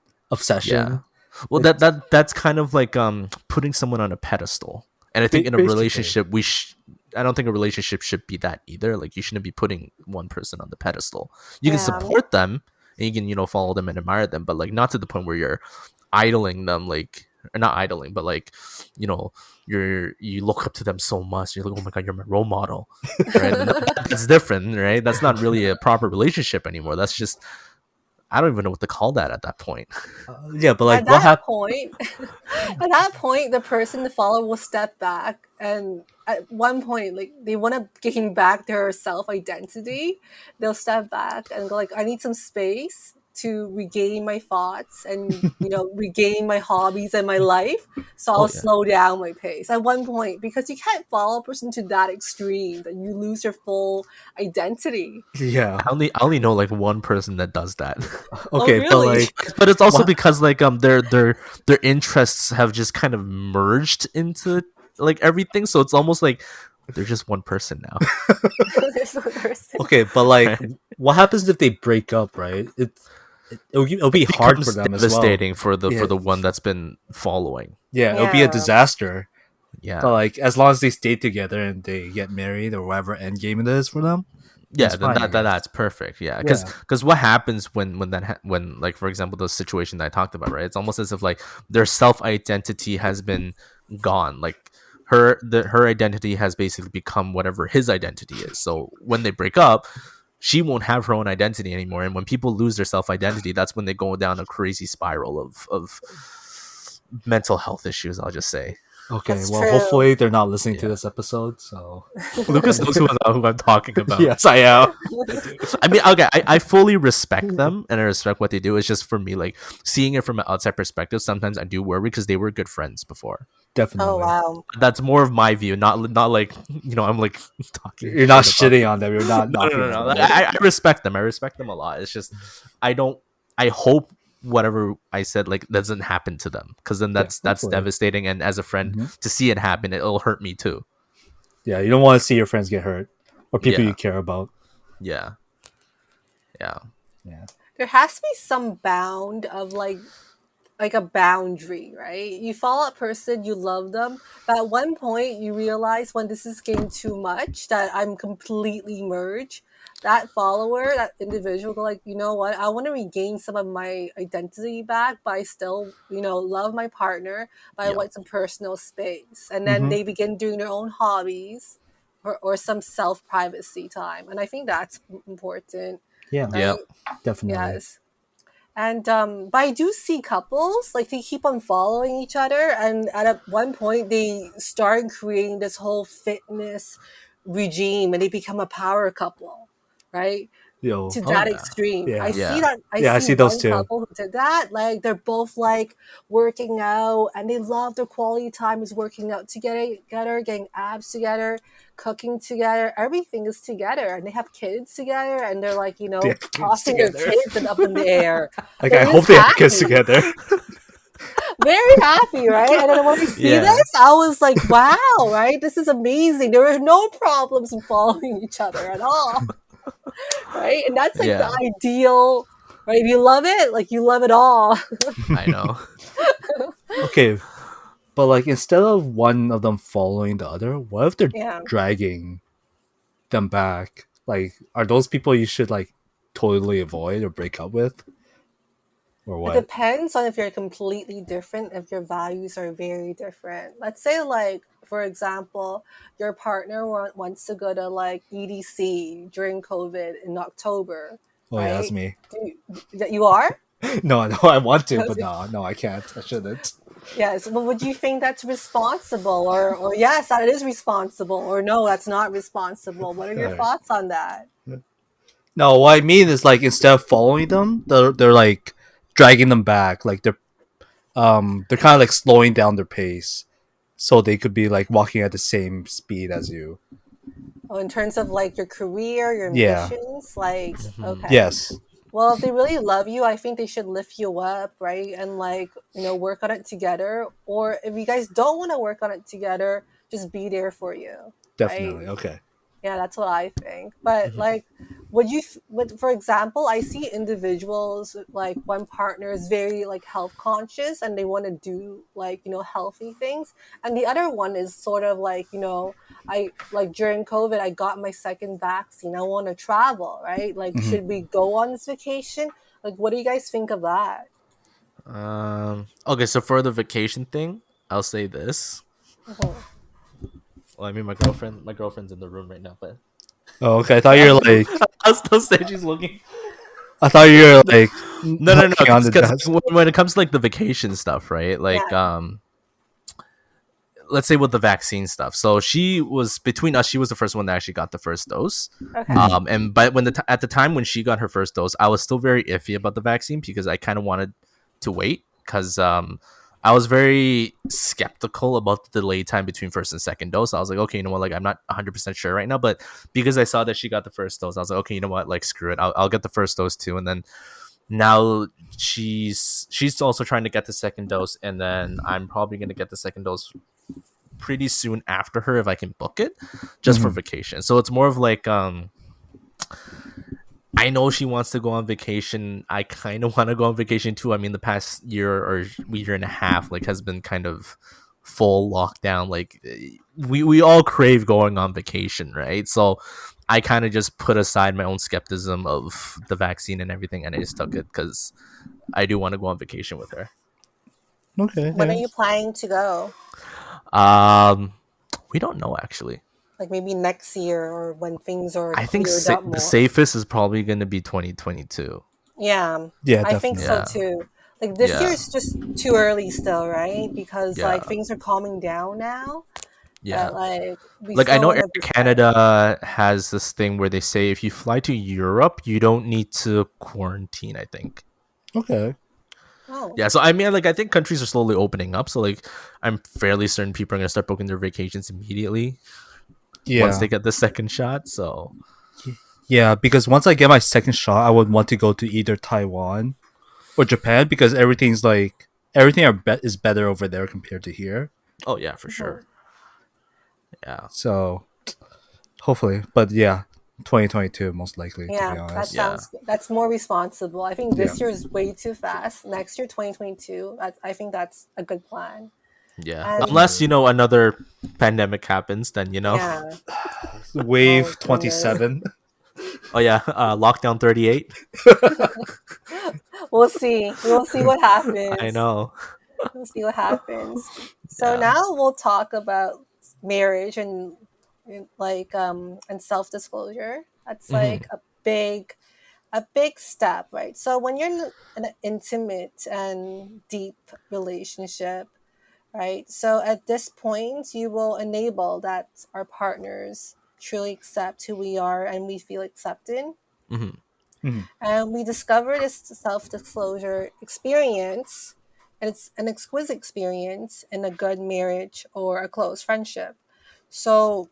yeah, obsession. well It's that's kind of like putting someone on a pedestal. And I think in a basically. relationship I don't think a relationship should be that either. Like you shouldn't be putting one person on the pedestal. You can Yeah. support them and you can follow them and admire them, but like not to the point where you're idling them, like or not idling, but like you know you look up to them so much. You're like, oh my god, you're my role model, right? That's different, right? That's not really a proper relationship anymore. That's just I don't even know what to call that at that point. Yeah, but like At what that happened? point, at that point, the person, the follower, will step back, and at one point, like they want to gain back their self identity. They'll step back and go like, "I need some space to regain my thoughts and regain my hobbies and my life. So Oh I'll yeah. slow down my pace." At one point, because you can't follow a person to that extreme that you lose your full identity. Yeah. I only know like one person that does that. Oh, Okay, but really? like But it's also what? because like their interests have just kind of merged into like everything, so it's almost like they're just one person now. There's one person. Okay, but like Right? what happens if they break up? Right? It'll be It hard for becomes them as well. devastating for Yeah, the one that's been following. yeah, it'll be a Yeah. disaster. But Yeah. like as long as they stay together and they get married or whatever end game it is for them, that's Yeah, then fine, I guess. that's perfect. Yeah, because Yeah. what happens when like for example the situation that I talked about, right? It's almost as if like their self identity has been gone. Like her identity has basically become whatever his identity is. So when they break up, she won't have her own identity anymore. And when people lose their self identity, that's when they go down a crazy spiral of mental health issues. I'll just say. Okay, That's well true. hopefully they're not listening to Yeah, this episode, so Lucas knows who I'm talking about. yes, I am. I mean, okay, I fully respect them and I respect what they do. It's just for me, like seeing it from an outside perspective, sometimes I do worry because they were good friends before. Oh, Definitely. wow. That's more of my view, not like I'm like talking You're not shit about shitting them. on them, you're not No, no, knocking no, on no. them. I respect them. I respect them a lot. It's just I don't. I hope whatever I said like doesn't happen to them because then Yeah, that's hopefully. devastating. And as a friend, Mhm. to see it happen, it'll hurt me too. Yeah, you don't want to see your friends get hurt or people you Yeah, care about. yeah, yeah. Yeah. There has to be some bound of like a boundary, right? You follow a person, you love them, but at one point you realize when this is getting too much that I'm completely merged. That follower, that individual, go like, you know what? I want to regain some of my identity back, but I still, love my partner. But I Yep. want some personal space, and then Hmm. they begin doing their own hobbies, or some self privacy time, and I think that's important, Yeah, Yep. right? definitely. Yes. And but I do see couples like they keep on following each other, and at one point they start creating this whole fitness regime, and they become a power couple, right? Yo, To Oh that yeah. extreme. I yeah. see Yeah. that. I Yeah, I see see those one two. couple who did that. Like they're both like working out, and they love their quality time is working out together, getting abs together, cooking together. Everything is together, and they have kids together, and they're like They have kids tossing their together. kids and up in the air. Like I They're hope just they have kids happy, together. very happy, right? And then when I see Yeah. this, I was like, wow, right? This is amazing. There were no problems in following each other at all, right? And that's like the Yeah. ideal, right? If you love it, like you love it all. I know. Okay, but like instead of one of them following the other, what if they're Yeah. dragging them back? Like, are those people you should like totally avoid or break up with, or It what? depends on if you're completely different, if your values are very different. Let's say, like, for example, your partner wants to go to like EDC during COVID in October, Oh yeah, that's right? me. That you are? No, I want to, but no, I can't. I shouldn't. Yes, but would you think that's responsible, or yes, that is responsible, or no, that's not responsible? What are your Alright. thoughts on that? No, what I mean is like instead of following them, they're like dragging them back. Like they're kind of like slowing down their pace, so they could be like walking at the same speed as you. Oh, in terms of like your career, your Yeah. ambitions, like Mhm. okay. Yes. Well, if they really love you, I think they should lift you up, right? And like, work on it together. Or if you guys don't want to work on it together, just be there for you, right? Definitely. Okay. Yeah, that's what I think. But Mhm. like, for example, I see individuals like one partner is very like health conscious and they want to do like, healthy things. And the other one is sort of like, I like during COVID, I got my second vaccine. I want to travel, right? Like, Hmm. should we go on this vacation? Like, what do you guys think of that? Okay, so for the vacation thing, I'll say this. Mhm. Well, I mean, my girlfriend's in the room right now, but Oh, okay. I thought you I'll were still, like, I'll still say she's looking. I thought you were No, like no, no, looking on the because desk. when it comes to like the vacation stuff, right? Like, Yeah. let's say with the vaccine stuff. So she was between us. She was the first one that actually got the first dose. Okay. And but when at the time when she got her first dose, I was still very iffy about the vaccine because I kind of wanted to wait because I was very skeptical about the delay time between first and second dose. I was like, okay, you know what? Like, I'm not 100% sure right now, but because I saw that she got the first dose, I was like, okay, you know what? Like, screw it. I'll get the first dose too, and then now she's also trying to get the second dose, and then I'm probably gonna get the second dose pretty soon after her if I can book it just for Hmm. vacation. So it's more of like I know she wants to go on vacation. I kind of want to go on vacation too. I mean, the past year or year and a half like has been kind of full lockdown. Like we all crave going on vacation, right? So I kind of just put aside my own skepticism of the vaccine and everything, and I just took it because I do want to go on vacation with her. Okay. When are you Yes. planning to go? Um, we don't know actually. Like maybe next year or when things are I think cleared up the more. safest is probably going to be 2022. Yeah, Yeah. I think Definitely. so Yeah, too. Like this year yeah, is just too early still, right? Because yeah, like things are calming down now, yeah. but like we Like I still know want Air to be safe. Canada has this thing where they say if you fly to Europe, you don't need to quarantine. I think. Okay. Oh, Yeah. So I mean, like I think countries are slowly opening up. So like I'm fairly certain people are gonna start booking their vacations immediately once Yeah. they get the second shot. So Yeah. Because once I get my second shot, I would want to go to either Taiwan or Japan because everything is better over there compared to here. oh yeah, for mhm. sure. Yeah, So hopefully, but yeah, 2022 most likely to be Yeah, honest. yeah, that's more responsible. I think Yeah. this year is way too fast. Next year, 2022, I think that's a good plan. yeah. And Unless Definitely. you know another pandemic happens, then you know. yeah, oh Wave goodness. 27. Oh yeah, lockdown 38. We'll see. We'll see what I happens. know. We'll see what happens. So Yeah. now we'll talk about marriage and self disclosure. That's Hmm. like a big step, right? So when you're in an intimate and deep relationship, right? So at this point, you will enable that our partners truly accept who we are and we feel accepted. Hmm. Mhm. And we discover this self disclosure experience, and it's an exquisite experience in a good marriage or a close friendship. So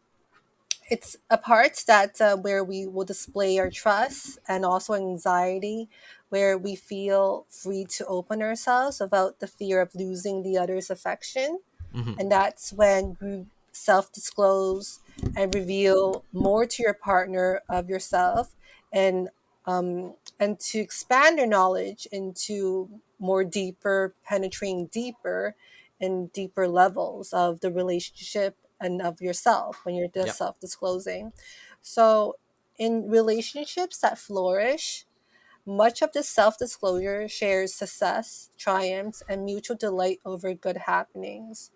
it's a part that where we will display our trust and also anxiety, where we feel free to open ourselves without the fear of losing the other's affection. Hmm. And that's when you self disclose and reveal more to your partner of yourself, and and to expand your knowledge into more deeper, penetrating deeper and deeper levels of the relationship and of yourself when you're just Yep. self disclosing. So in relationships that flourish, much of this self disclosure shares success, triumphs, and mutual delight over good happenings.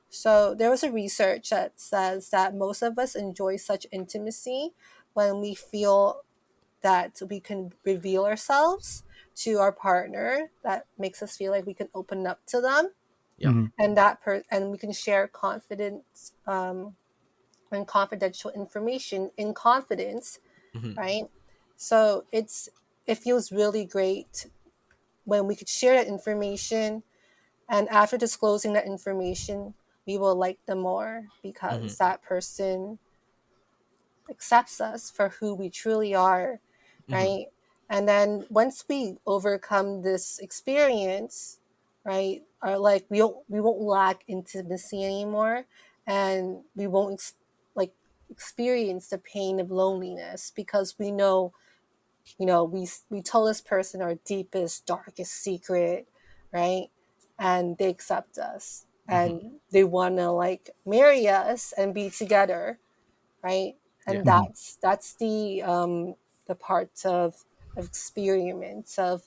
So, there was a research that says that most of us enjoy such intimacy when we feel that we can reveal ourselves to our partner. That makes us feel like we can open up to them. Yeah. And we can share confidence and confidential information in confidence, Mm-hmm. right? So it feels really great when we could share that information, and after disclosing that information, we will like them more Mm-hmm. because that person accepts us for who we truly are, Mm-hmm. right? And then once we overcome this experience, right, are like we won't lack intimacy anymore, and we won't like experience the pain of loneliness because we know, we told this person our deepest, darkest secret, right? And they accept us Mm-hmm. and they want to like marry us and be together, right? Yeah. And that's the part of experiments of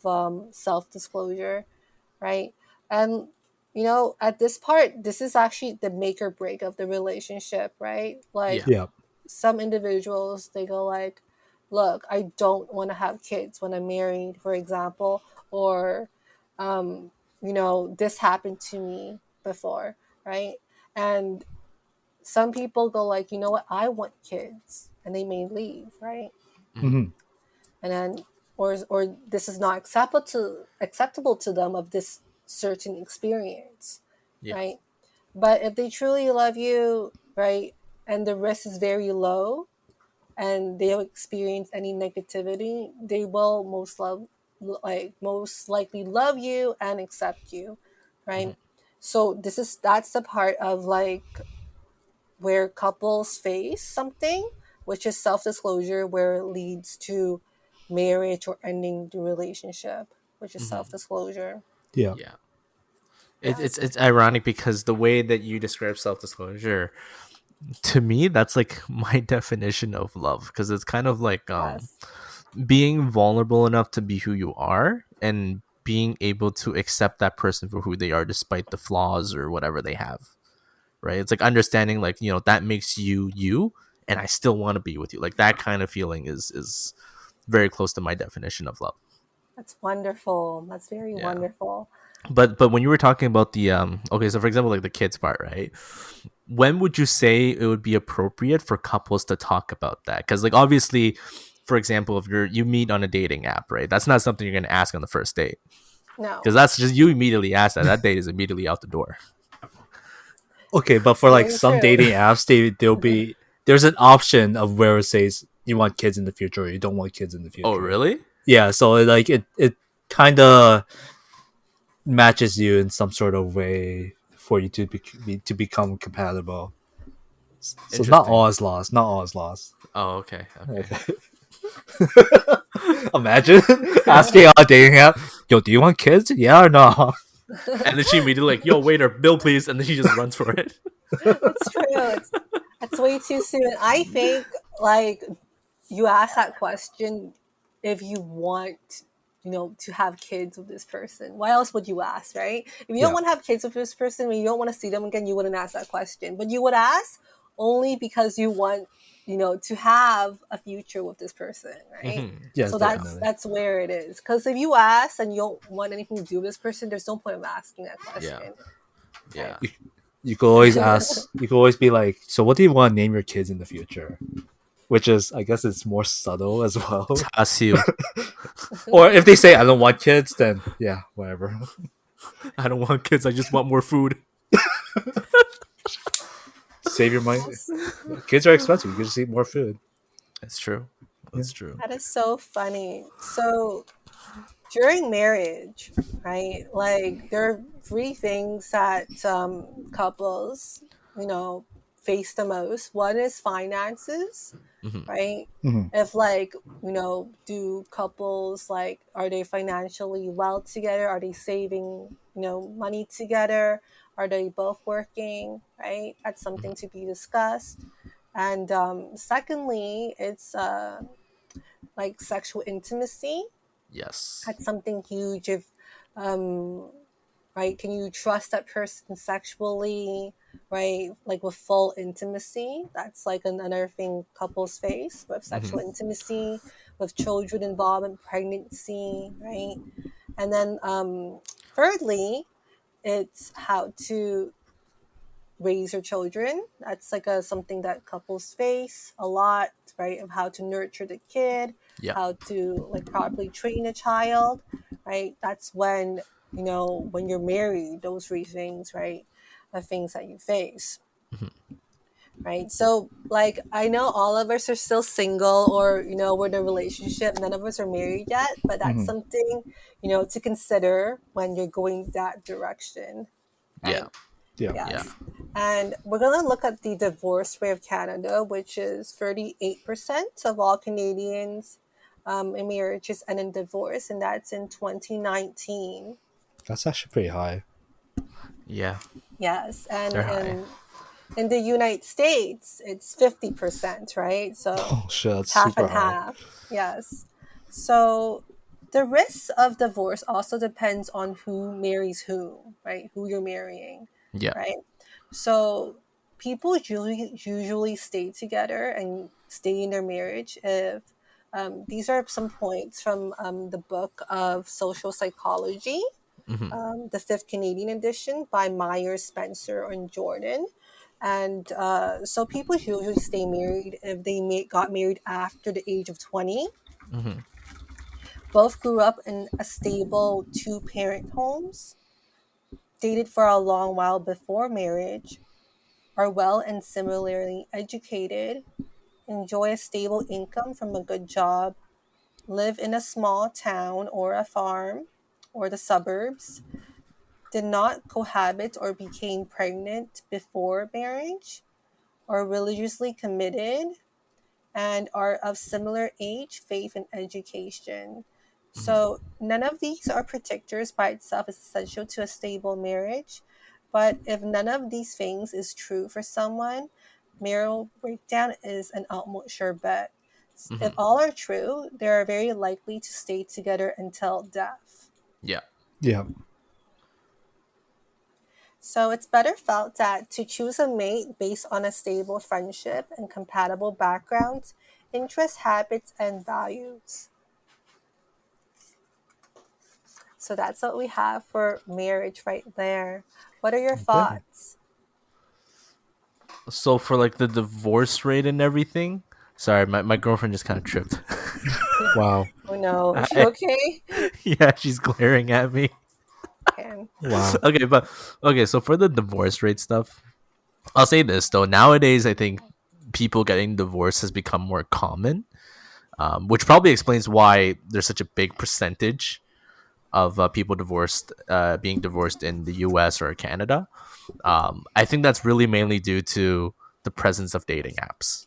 self-disclosure, right? And at this part, this is actually the make or break of the relationship, right? Like Yeah. Yeah. some individuals, they go like, look, I don't want to have kids when I'm married, for example, or this happened to me before, right? And some people go like, you know what, I want kids, and they may leave, right? Mm-hmm. Hmm. And then or this is not acceptable to them of this certain experience, Yeah. right? But if they truly love you, right, and the risk is very low, and they don't experience any negativity, they will most likely love you and accept you, Mm-hmm. right? So that's the part of like where couples face something, which is self-disclosure, where it leads to marriage or ending the relationship, which is Mm-hmm. self-disclosure. Yeah. Yeah. Yeah. It's ironic because the way that you describe self disclosure, to me, that's like my definition of love, because it's kind of like Yes. being vulnerable enough to be who you are and being able to accept that person for who they are despite the flaws or whatever they have, right? It's like understanding, like, that makes you you, and I still want to be with you. Like, that kind of feeling is very close to my definition of love. That's wonderful. That's very Yeah. wonderful. But when you were talking about the okay, so for example, like the kids part, right? When would you say it would be appropriate for couples to talk about that? Because, like, obviously, for example, if you meet on a dating app, right, that's not something you're going to ask on the first date, because No, that's just, you immediately ask that date is immediately out the door. Okay, but it's for like very some true. dating apps, there's an option of where it says you want kids in the future or you don't want kids in the Oh, future. really? Yeah, so it kind of matches you in some sort of way for you to become compatible. So not Interesting. all is lost. Not all is lost. Oh, okay, okay. Okay. Imagine asking on a dating app, "Yo, do you want kids? Yeah or no?" And then she immediately like, "Yo, waiter, bill please," and then she just runs for it. It's true. It's way too soon. I think like you ask that question if you want, to have kids with this person. Why else would you ask, right? If you don't Yeah. want to have kids with this person, when you don't want to see them again, you wouldn't ask that question. But you would ask only because you want, to have a future with this person, right? Mhm. Yes, So Yeah, that's definitely. that's where it is. Because if you ask and you don't want anything to do with this person, there's no point of asking that yeah, question, right? yeah. You could always ask. You could always be like, "So, what do you want to name your kids in the future?" Which is, I guess, it's more subtle as well. Tasil. Or if they say, "I don't want kids," then yeah, whatever. I don't want kids. I just want more food. Save your money. Kids are expensive. You can just eat more food. That's true. Yeah. That's true. That is so funny. So during marriage, right? Like there are three things that couples, face the most. One is finances, Hmm. right? Hmm. If like, do couples like are they financially well together? Are they saving, money together? Are they both working? Right? That's something to be discussed. And secondly, it's like sexual intimacy. Yes. That's something huge. If um, right, can you trust that person sexually, right? Like with full intimacy. That's like another thing couples face with Hmm. sexual intimacy, with children involvement, pregnancy, right? And then thirdly, It's how to raise your children. That's like a something that couples face a lot, right? Of how to nurture the kid, Yeah. how to like properly train a child, right? That's when, you know, when you're married, those three things, right, are things that you face. Mhm. Right. So like I know all of us are still single, or, you know, we're in a relationship. None of us are married yet, but that's Mhm. something, you know, to consider when you're going that direction. Yeah. Right. Yeah. Yeah. Yes. And we're going to look at the divorce rate of Canada, which is 38% of all Canadians in marriages and in divorce. And that's in 2019. That's actually pretty high. Yeah. Yes. And They're high. in the United States, it's 50%, right? So Oh shit, it's that's half super and high. half. Yes. So the risk of divorce also depends on who marries who, right? Who you're marrying, Yeah. right? So people usually stay together and stay in their marriage if these are some points from the book of social psychology, Hmm. the fifth Canadian edition by Myers, Spencer, and Jordan. And so people usually stay married if they got married after the age of 20. Hmm. Both grew up in a stable two-parent homes, dated for a long while before marriage, are well and similarly educated, enjoy a stable income from a good job, live in a small town or a farm or the suburbs, did not cohabit or became pregnant before marriage, are religiously committed, and are of similar age, faith, and education. Hmm. So none of these are predictors by itself is essential to a stable marriage. But if none of these things is true for someone, marital breakdown is an almost sure bet. If Hmm. all are true, they are very likely to stay together until death. Yeah. Yeah. So it's better felt that to choose a mate based on a stable friendship and compatible backgrounds, interests, habits, and values. So that's what we have for marriage right there. What are your Okay. thoughts? So for like the divorce rate and everything, sorry, my girlfriend just kind of tripped. Wow. Oh no, is she I, okay? yeah, she's glaring at me. Okay. Wow. Okay, but okay, so for the divorce rate stuff, I'll say this though. Nowadays, I think people getting divorced has become more common, which probably explains why there's such a big percentage of people being divorced in the U.S. or Canada. I think that's really mainly due to the presence of dating apps,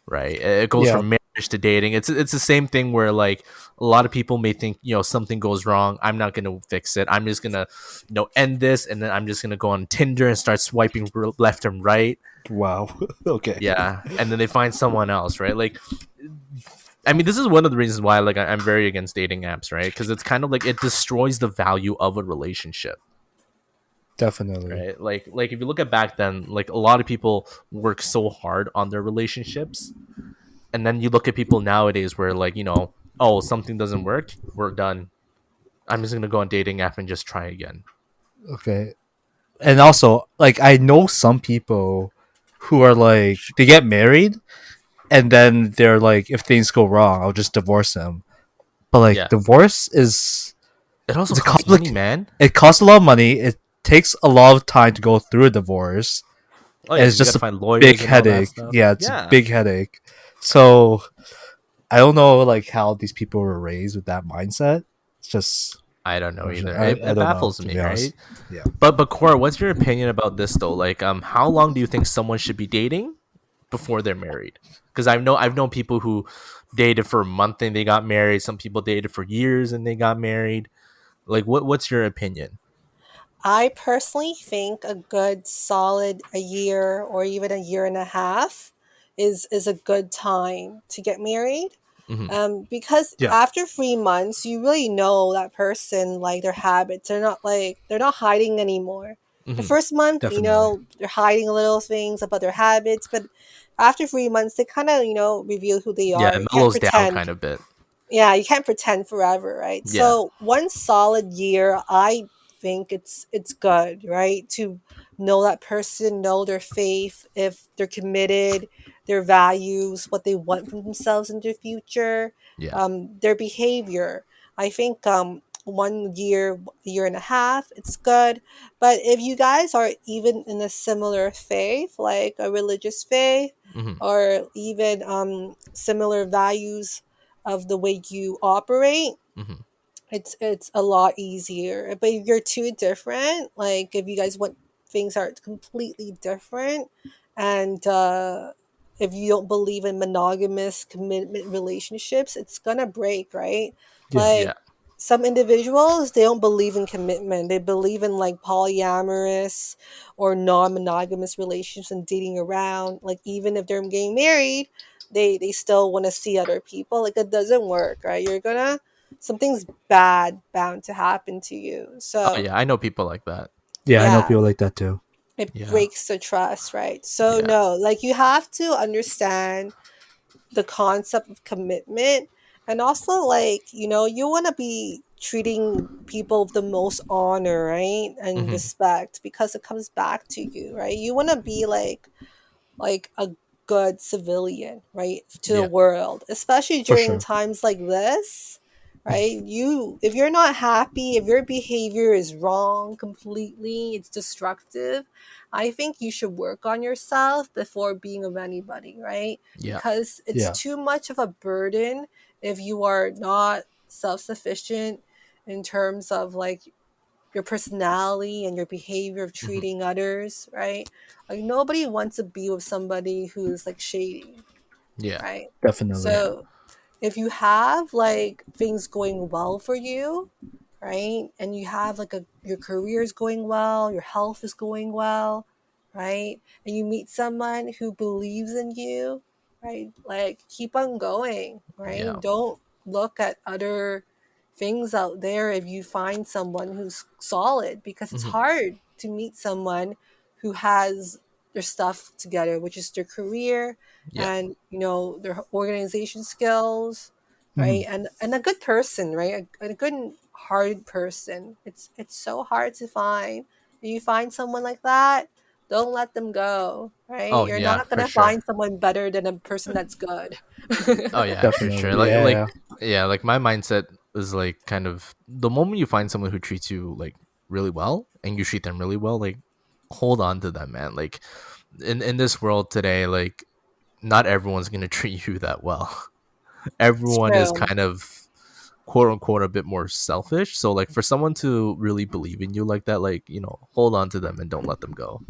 right? It goes Yeah. from marriage to dating. It's the same thing where like a lot of people may think, something goes wrong. I'm not gonna fix it. I'm just gonna end this, and then I'm just gonna go on Tinder and start swiping left and right. Wow. Okay. Yeah, and then they find someone else, right? Like, I mean, this is one of the reasons why like I'm very against dating apps, right? Because it's kind of like it destroys the value of a relationship, Definitely. right? Like if you look at back then, like a lot of people work so hard on their relationships, and then you look at people nowadays where like oh, something doesn't work, we're done. I'm just gonna go on dating app and just try again. Okay. And also, like, I know some people who are like, they get married and then they're like, if things go wrong, I'll just divorce them. But like, Yeah, divorce is it also it's a costs money, complicated. man. It costs a lot of money. It takes a lot of time to go through a divorce, Oh and yeah, it's because you just gotta a find big lawyers and all that headache. stuff. Yeah, it's a Yeah, big headache. So I don't know like how these people were raised with that mindset. It's just I don't know either. I It don't know, baffles to be me, right? honest. Yeah. But Cora, what's your opinion about this though? Like, how long do you think someone should be dating before they're married? Because I've known people who dated for a month and they got married. Some people dated for years and they got married. Like, what's your opinion? I personally think a good solid a year or even a year and a half is a good time to get married. Hmm. Because Yeah. after 3 months, you really know that person, like their habits. They're not hiding anymore. The Hmm. first month, you Definitely. know, they're hiding little things about their habits, but after 3 months, they kind of, you know, reveal who they Yeah, are. it You can't mellows down pretend. kind of bit. Yeah, you can't pretend forever, right? Yeah. So one solid year, I think it's good, right? To know that person, know their faith, if they're committed, their values, what they want from themselves in their future, Yeah. their behavior. I think 1 year, year and a half, it's good. But if you guys are even in a similar faith, like a religious faith, Mm-hmm. or even similar values of the way you operate, Mm-hmm. it's a lot easier. But if you're too different, like if you guys want things are completely different, and if you don't believe in monogamous commitment relationships, it's gonna break, right? Yeah. Like Yeah. some individuals, they don't believe in commitment. They believe in like polyamorous or non-monogamous relationships and dating around. Like even if they're getting married, they still want to see other people. Like it doesn't work, right? You're gonna something's bad bound to happen to you. Oh So yeah, I know people like that. Yeah, I know yeah, people like that too. it Yeah. breaks the trust, right? So Yeah. no, like you have to understand the concept of commitment, and also like you want to be treating people with the most honor, right, and Mm-hmm. respect, because it comes back to you, right? You want to be like a good civilian, right, to the Yeah. world, especially For during sure. times like this, right? If you're not happy, if your behavior is wrong completely, it's destructive, I think you should work on yourself before being with anybody, right? Yeah. Because it's Yeah. too much of a burden if you are not self-sufficient in terms of like your personality and your behavior of Mm-hmm. treating others, right? Like nobody wants to be with somebody who's like shady, Yeah. right? Definitely. Yeah. So if you have like things going well for you, right, and you have like your career is going well, your health is going well, right, and you meet someone who believes in you, right, like keep on going, Yeah. right? Don't look at other things out there if you find someone who's solid, because it's Mm-hmm. hard to meet someone who has their stuff together, which is their career Yeah. and their organization skills, Mhm. right, and a good person, right, a good hearted person. It's so hard to find. If you find someone like that, don't let them go, right? Oh You're yeah, not for gonna sure. find someone better than a person that's good. Oh yeah, for sure. Definitely. Like Yeah. yeah, like my mindset is like kind of the moment you find someone who treats you like really well and you treat them really well, like hold on to them, man. Like in this world today, like not everyone's gonna treat you that well. It's Everyone is true. kind of quote unquote a bit more selfish. So like for someone to really believe in you like that, like, hold on to them and don't let them go.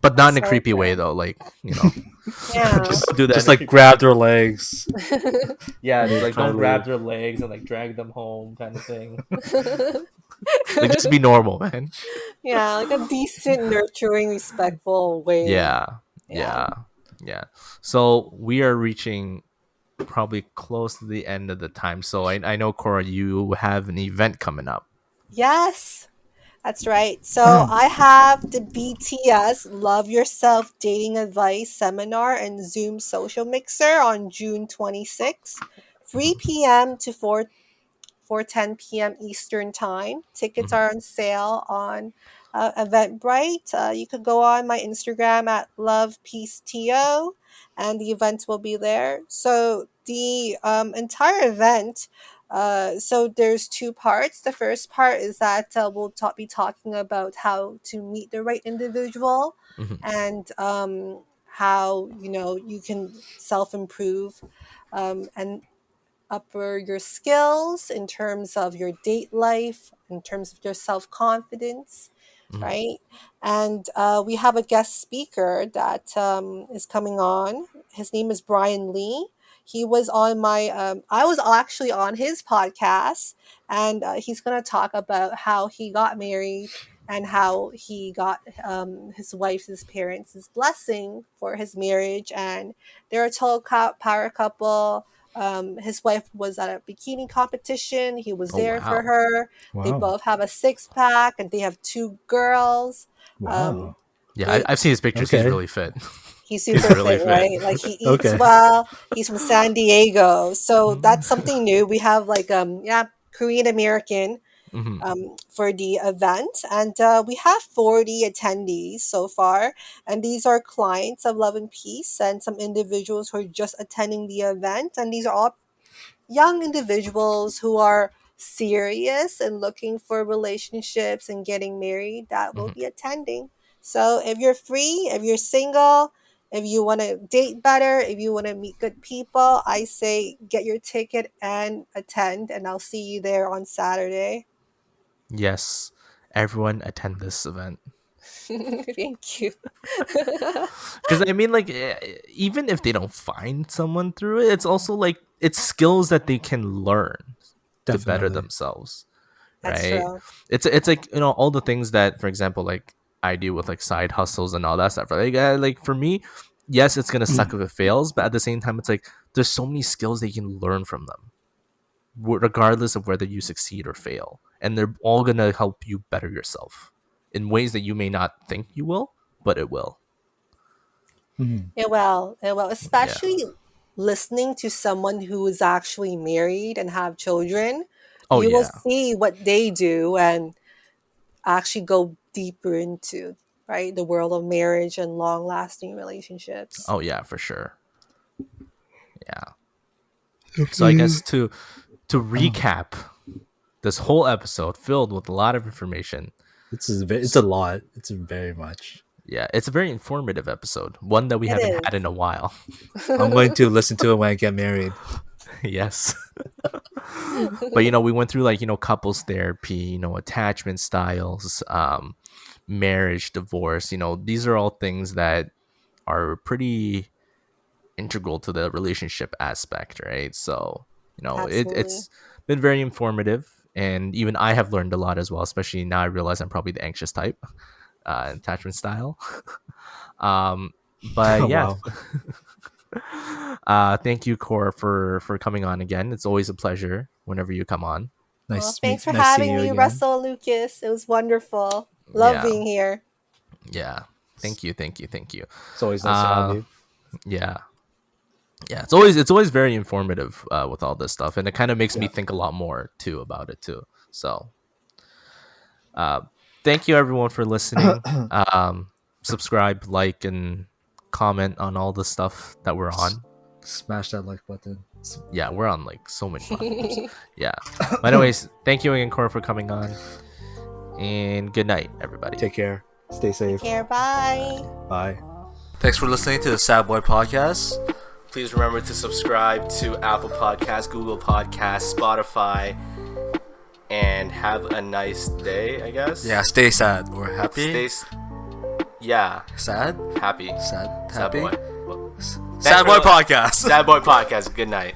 But not That's in a so creepy way true. though, Yeah. just don't do that just in a like creepy grab their legs yeah, and like try to don't grab leave. their legs and like drag them home kind of thing. Like just be normal, man. Yeah, like a decent, nurturing, respectful way. Yeah. Yeah. Yeah. Yeah. So we are reaching probably close to the end of the time. So I know Cora, you have an event coming up. Yes. That's right. So Oh. I have the BTS Love Yourself Dating Advice Seminar and Zoom Social Mixer on June 26th, Mhm. 3 p.m. to 4:10 p.m. Eastern Time. Tickets Mhm. are on sale on Eventbrite. You could go on my Instagram at lovepeaceto, and the event will be there. So the entire event. So there's two parts. The first part is that be talking about how to meet the right individual, Mhm. and how you can self improve, and upper your skills in terms of your date life, in terms of your self confidence, Mhm. right? And we have a guest speaker that is coming on. His name is Brian Lee. He was on I was actually on his podcast, and he's going to talk about how he got married and how he got his wife's parents' blessing for his marriage. And they're a total power couple. His wife was at a bikini competition. He was Oh there for wow. her. They Wow. both have a six pack, and they have two girls. Um, Wow. Yeah, they I've seen his pictures. He's Okay. really fit. He's He's super really fit, fit. right? Like he eats Okay. well. He's from San Diego, so that's something new. We have like yeah, Korean American for the event. And we have 40 attendees so far. And these are clients of Love and Peace and some individuals who are just attending the event. And these are all young individuals who are serious and looking for relationships and getting married that will be attending. So if you're free, if you're single, if you want to date better, if you want to meet good people, I say get your ticket and attend, and I'll see you there on Saturday. Yes, everyone attend this event. Thank you. Because I mean, like, even if they don't find someone through it, it's also like it's skills that they can learn to better Definitely. themselves, That's right? true. It's like, you know, all the things that, for example, like I do with like side hustles and all that stuff. Like for me, yes, it's gonna suck if it fails, but at the same time, it's like there's so many skills that you can learn from them, regardless of whether you succeed or fail, and they're all gonna help you better yourself in ways that you may not think you will, but it will. It will. It will. Yeah. Especially listening to someone who is actually married and have children. Oh You will yeah. see what they do and actually go deeper into, right, the world of marriage and long lasting relationships. Oh yeah, for sure. Yeah. So I guess to recap this whole episode filled with a lot of information. It's a lot. It's very much. Yeah, it's a very informative episode, one that we It haven't is. had in a while. I'm going to listen to it when I get married. Yes. But you know, we went through like, you know, couples therapy, you know, attachment styles, marriage, divorce, you know, these are all things that are pretty integral to the relationship aspect, right? So, you know, Absolutely. it's been very informative, and even I have learned a lot as well, especially now I realize I'm probably the anxious type, attachment style. But yeah. Wow. Thank you, Cora, for coming on again. It's always a pleasure whenever you come on. Well, thanks for Nice seeing having you me, again. Russell, Lucas. It was wonderful. Love Yeah. being here. Yeah. Thank you. It's always nice to have you. Yeah. Yeah, it's always very informative with all this stuff, and it kind of makes me think a lot more too about it too. So, thank you everyone for listening. Subscribe, like, and comment on all the stuff that we're on. Smash that like button. Yeah, we're on like so many platforms. Yeah. But anyways, thank you again, Cora, for coming on, and good night, everybody. Take care. Stay safe. Take care. Bye. Bye. Thanks for listening to the Sad Boy Podcast. Please remember to subscribe to Apple Podcasts, Google Podcasts, Spotify, and have a nice day, I guess. Yeah, stay sad or happy. Yeah. Sad? Happy. Sad? Sad Happy? boy. Sad Boy Podcast. Sad Boy Podcast. Good night.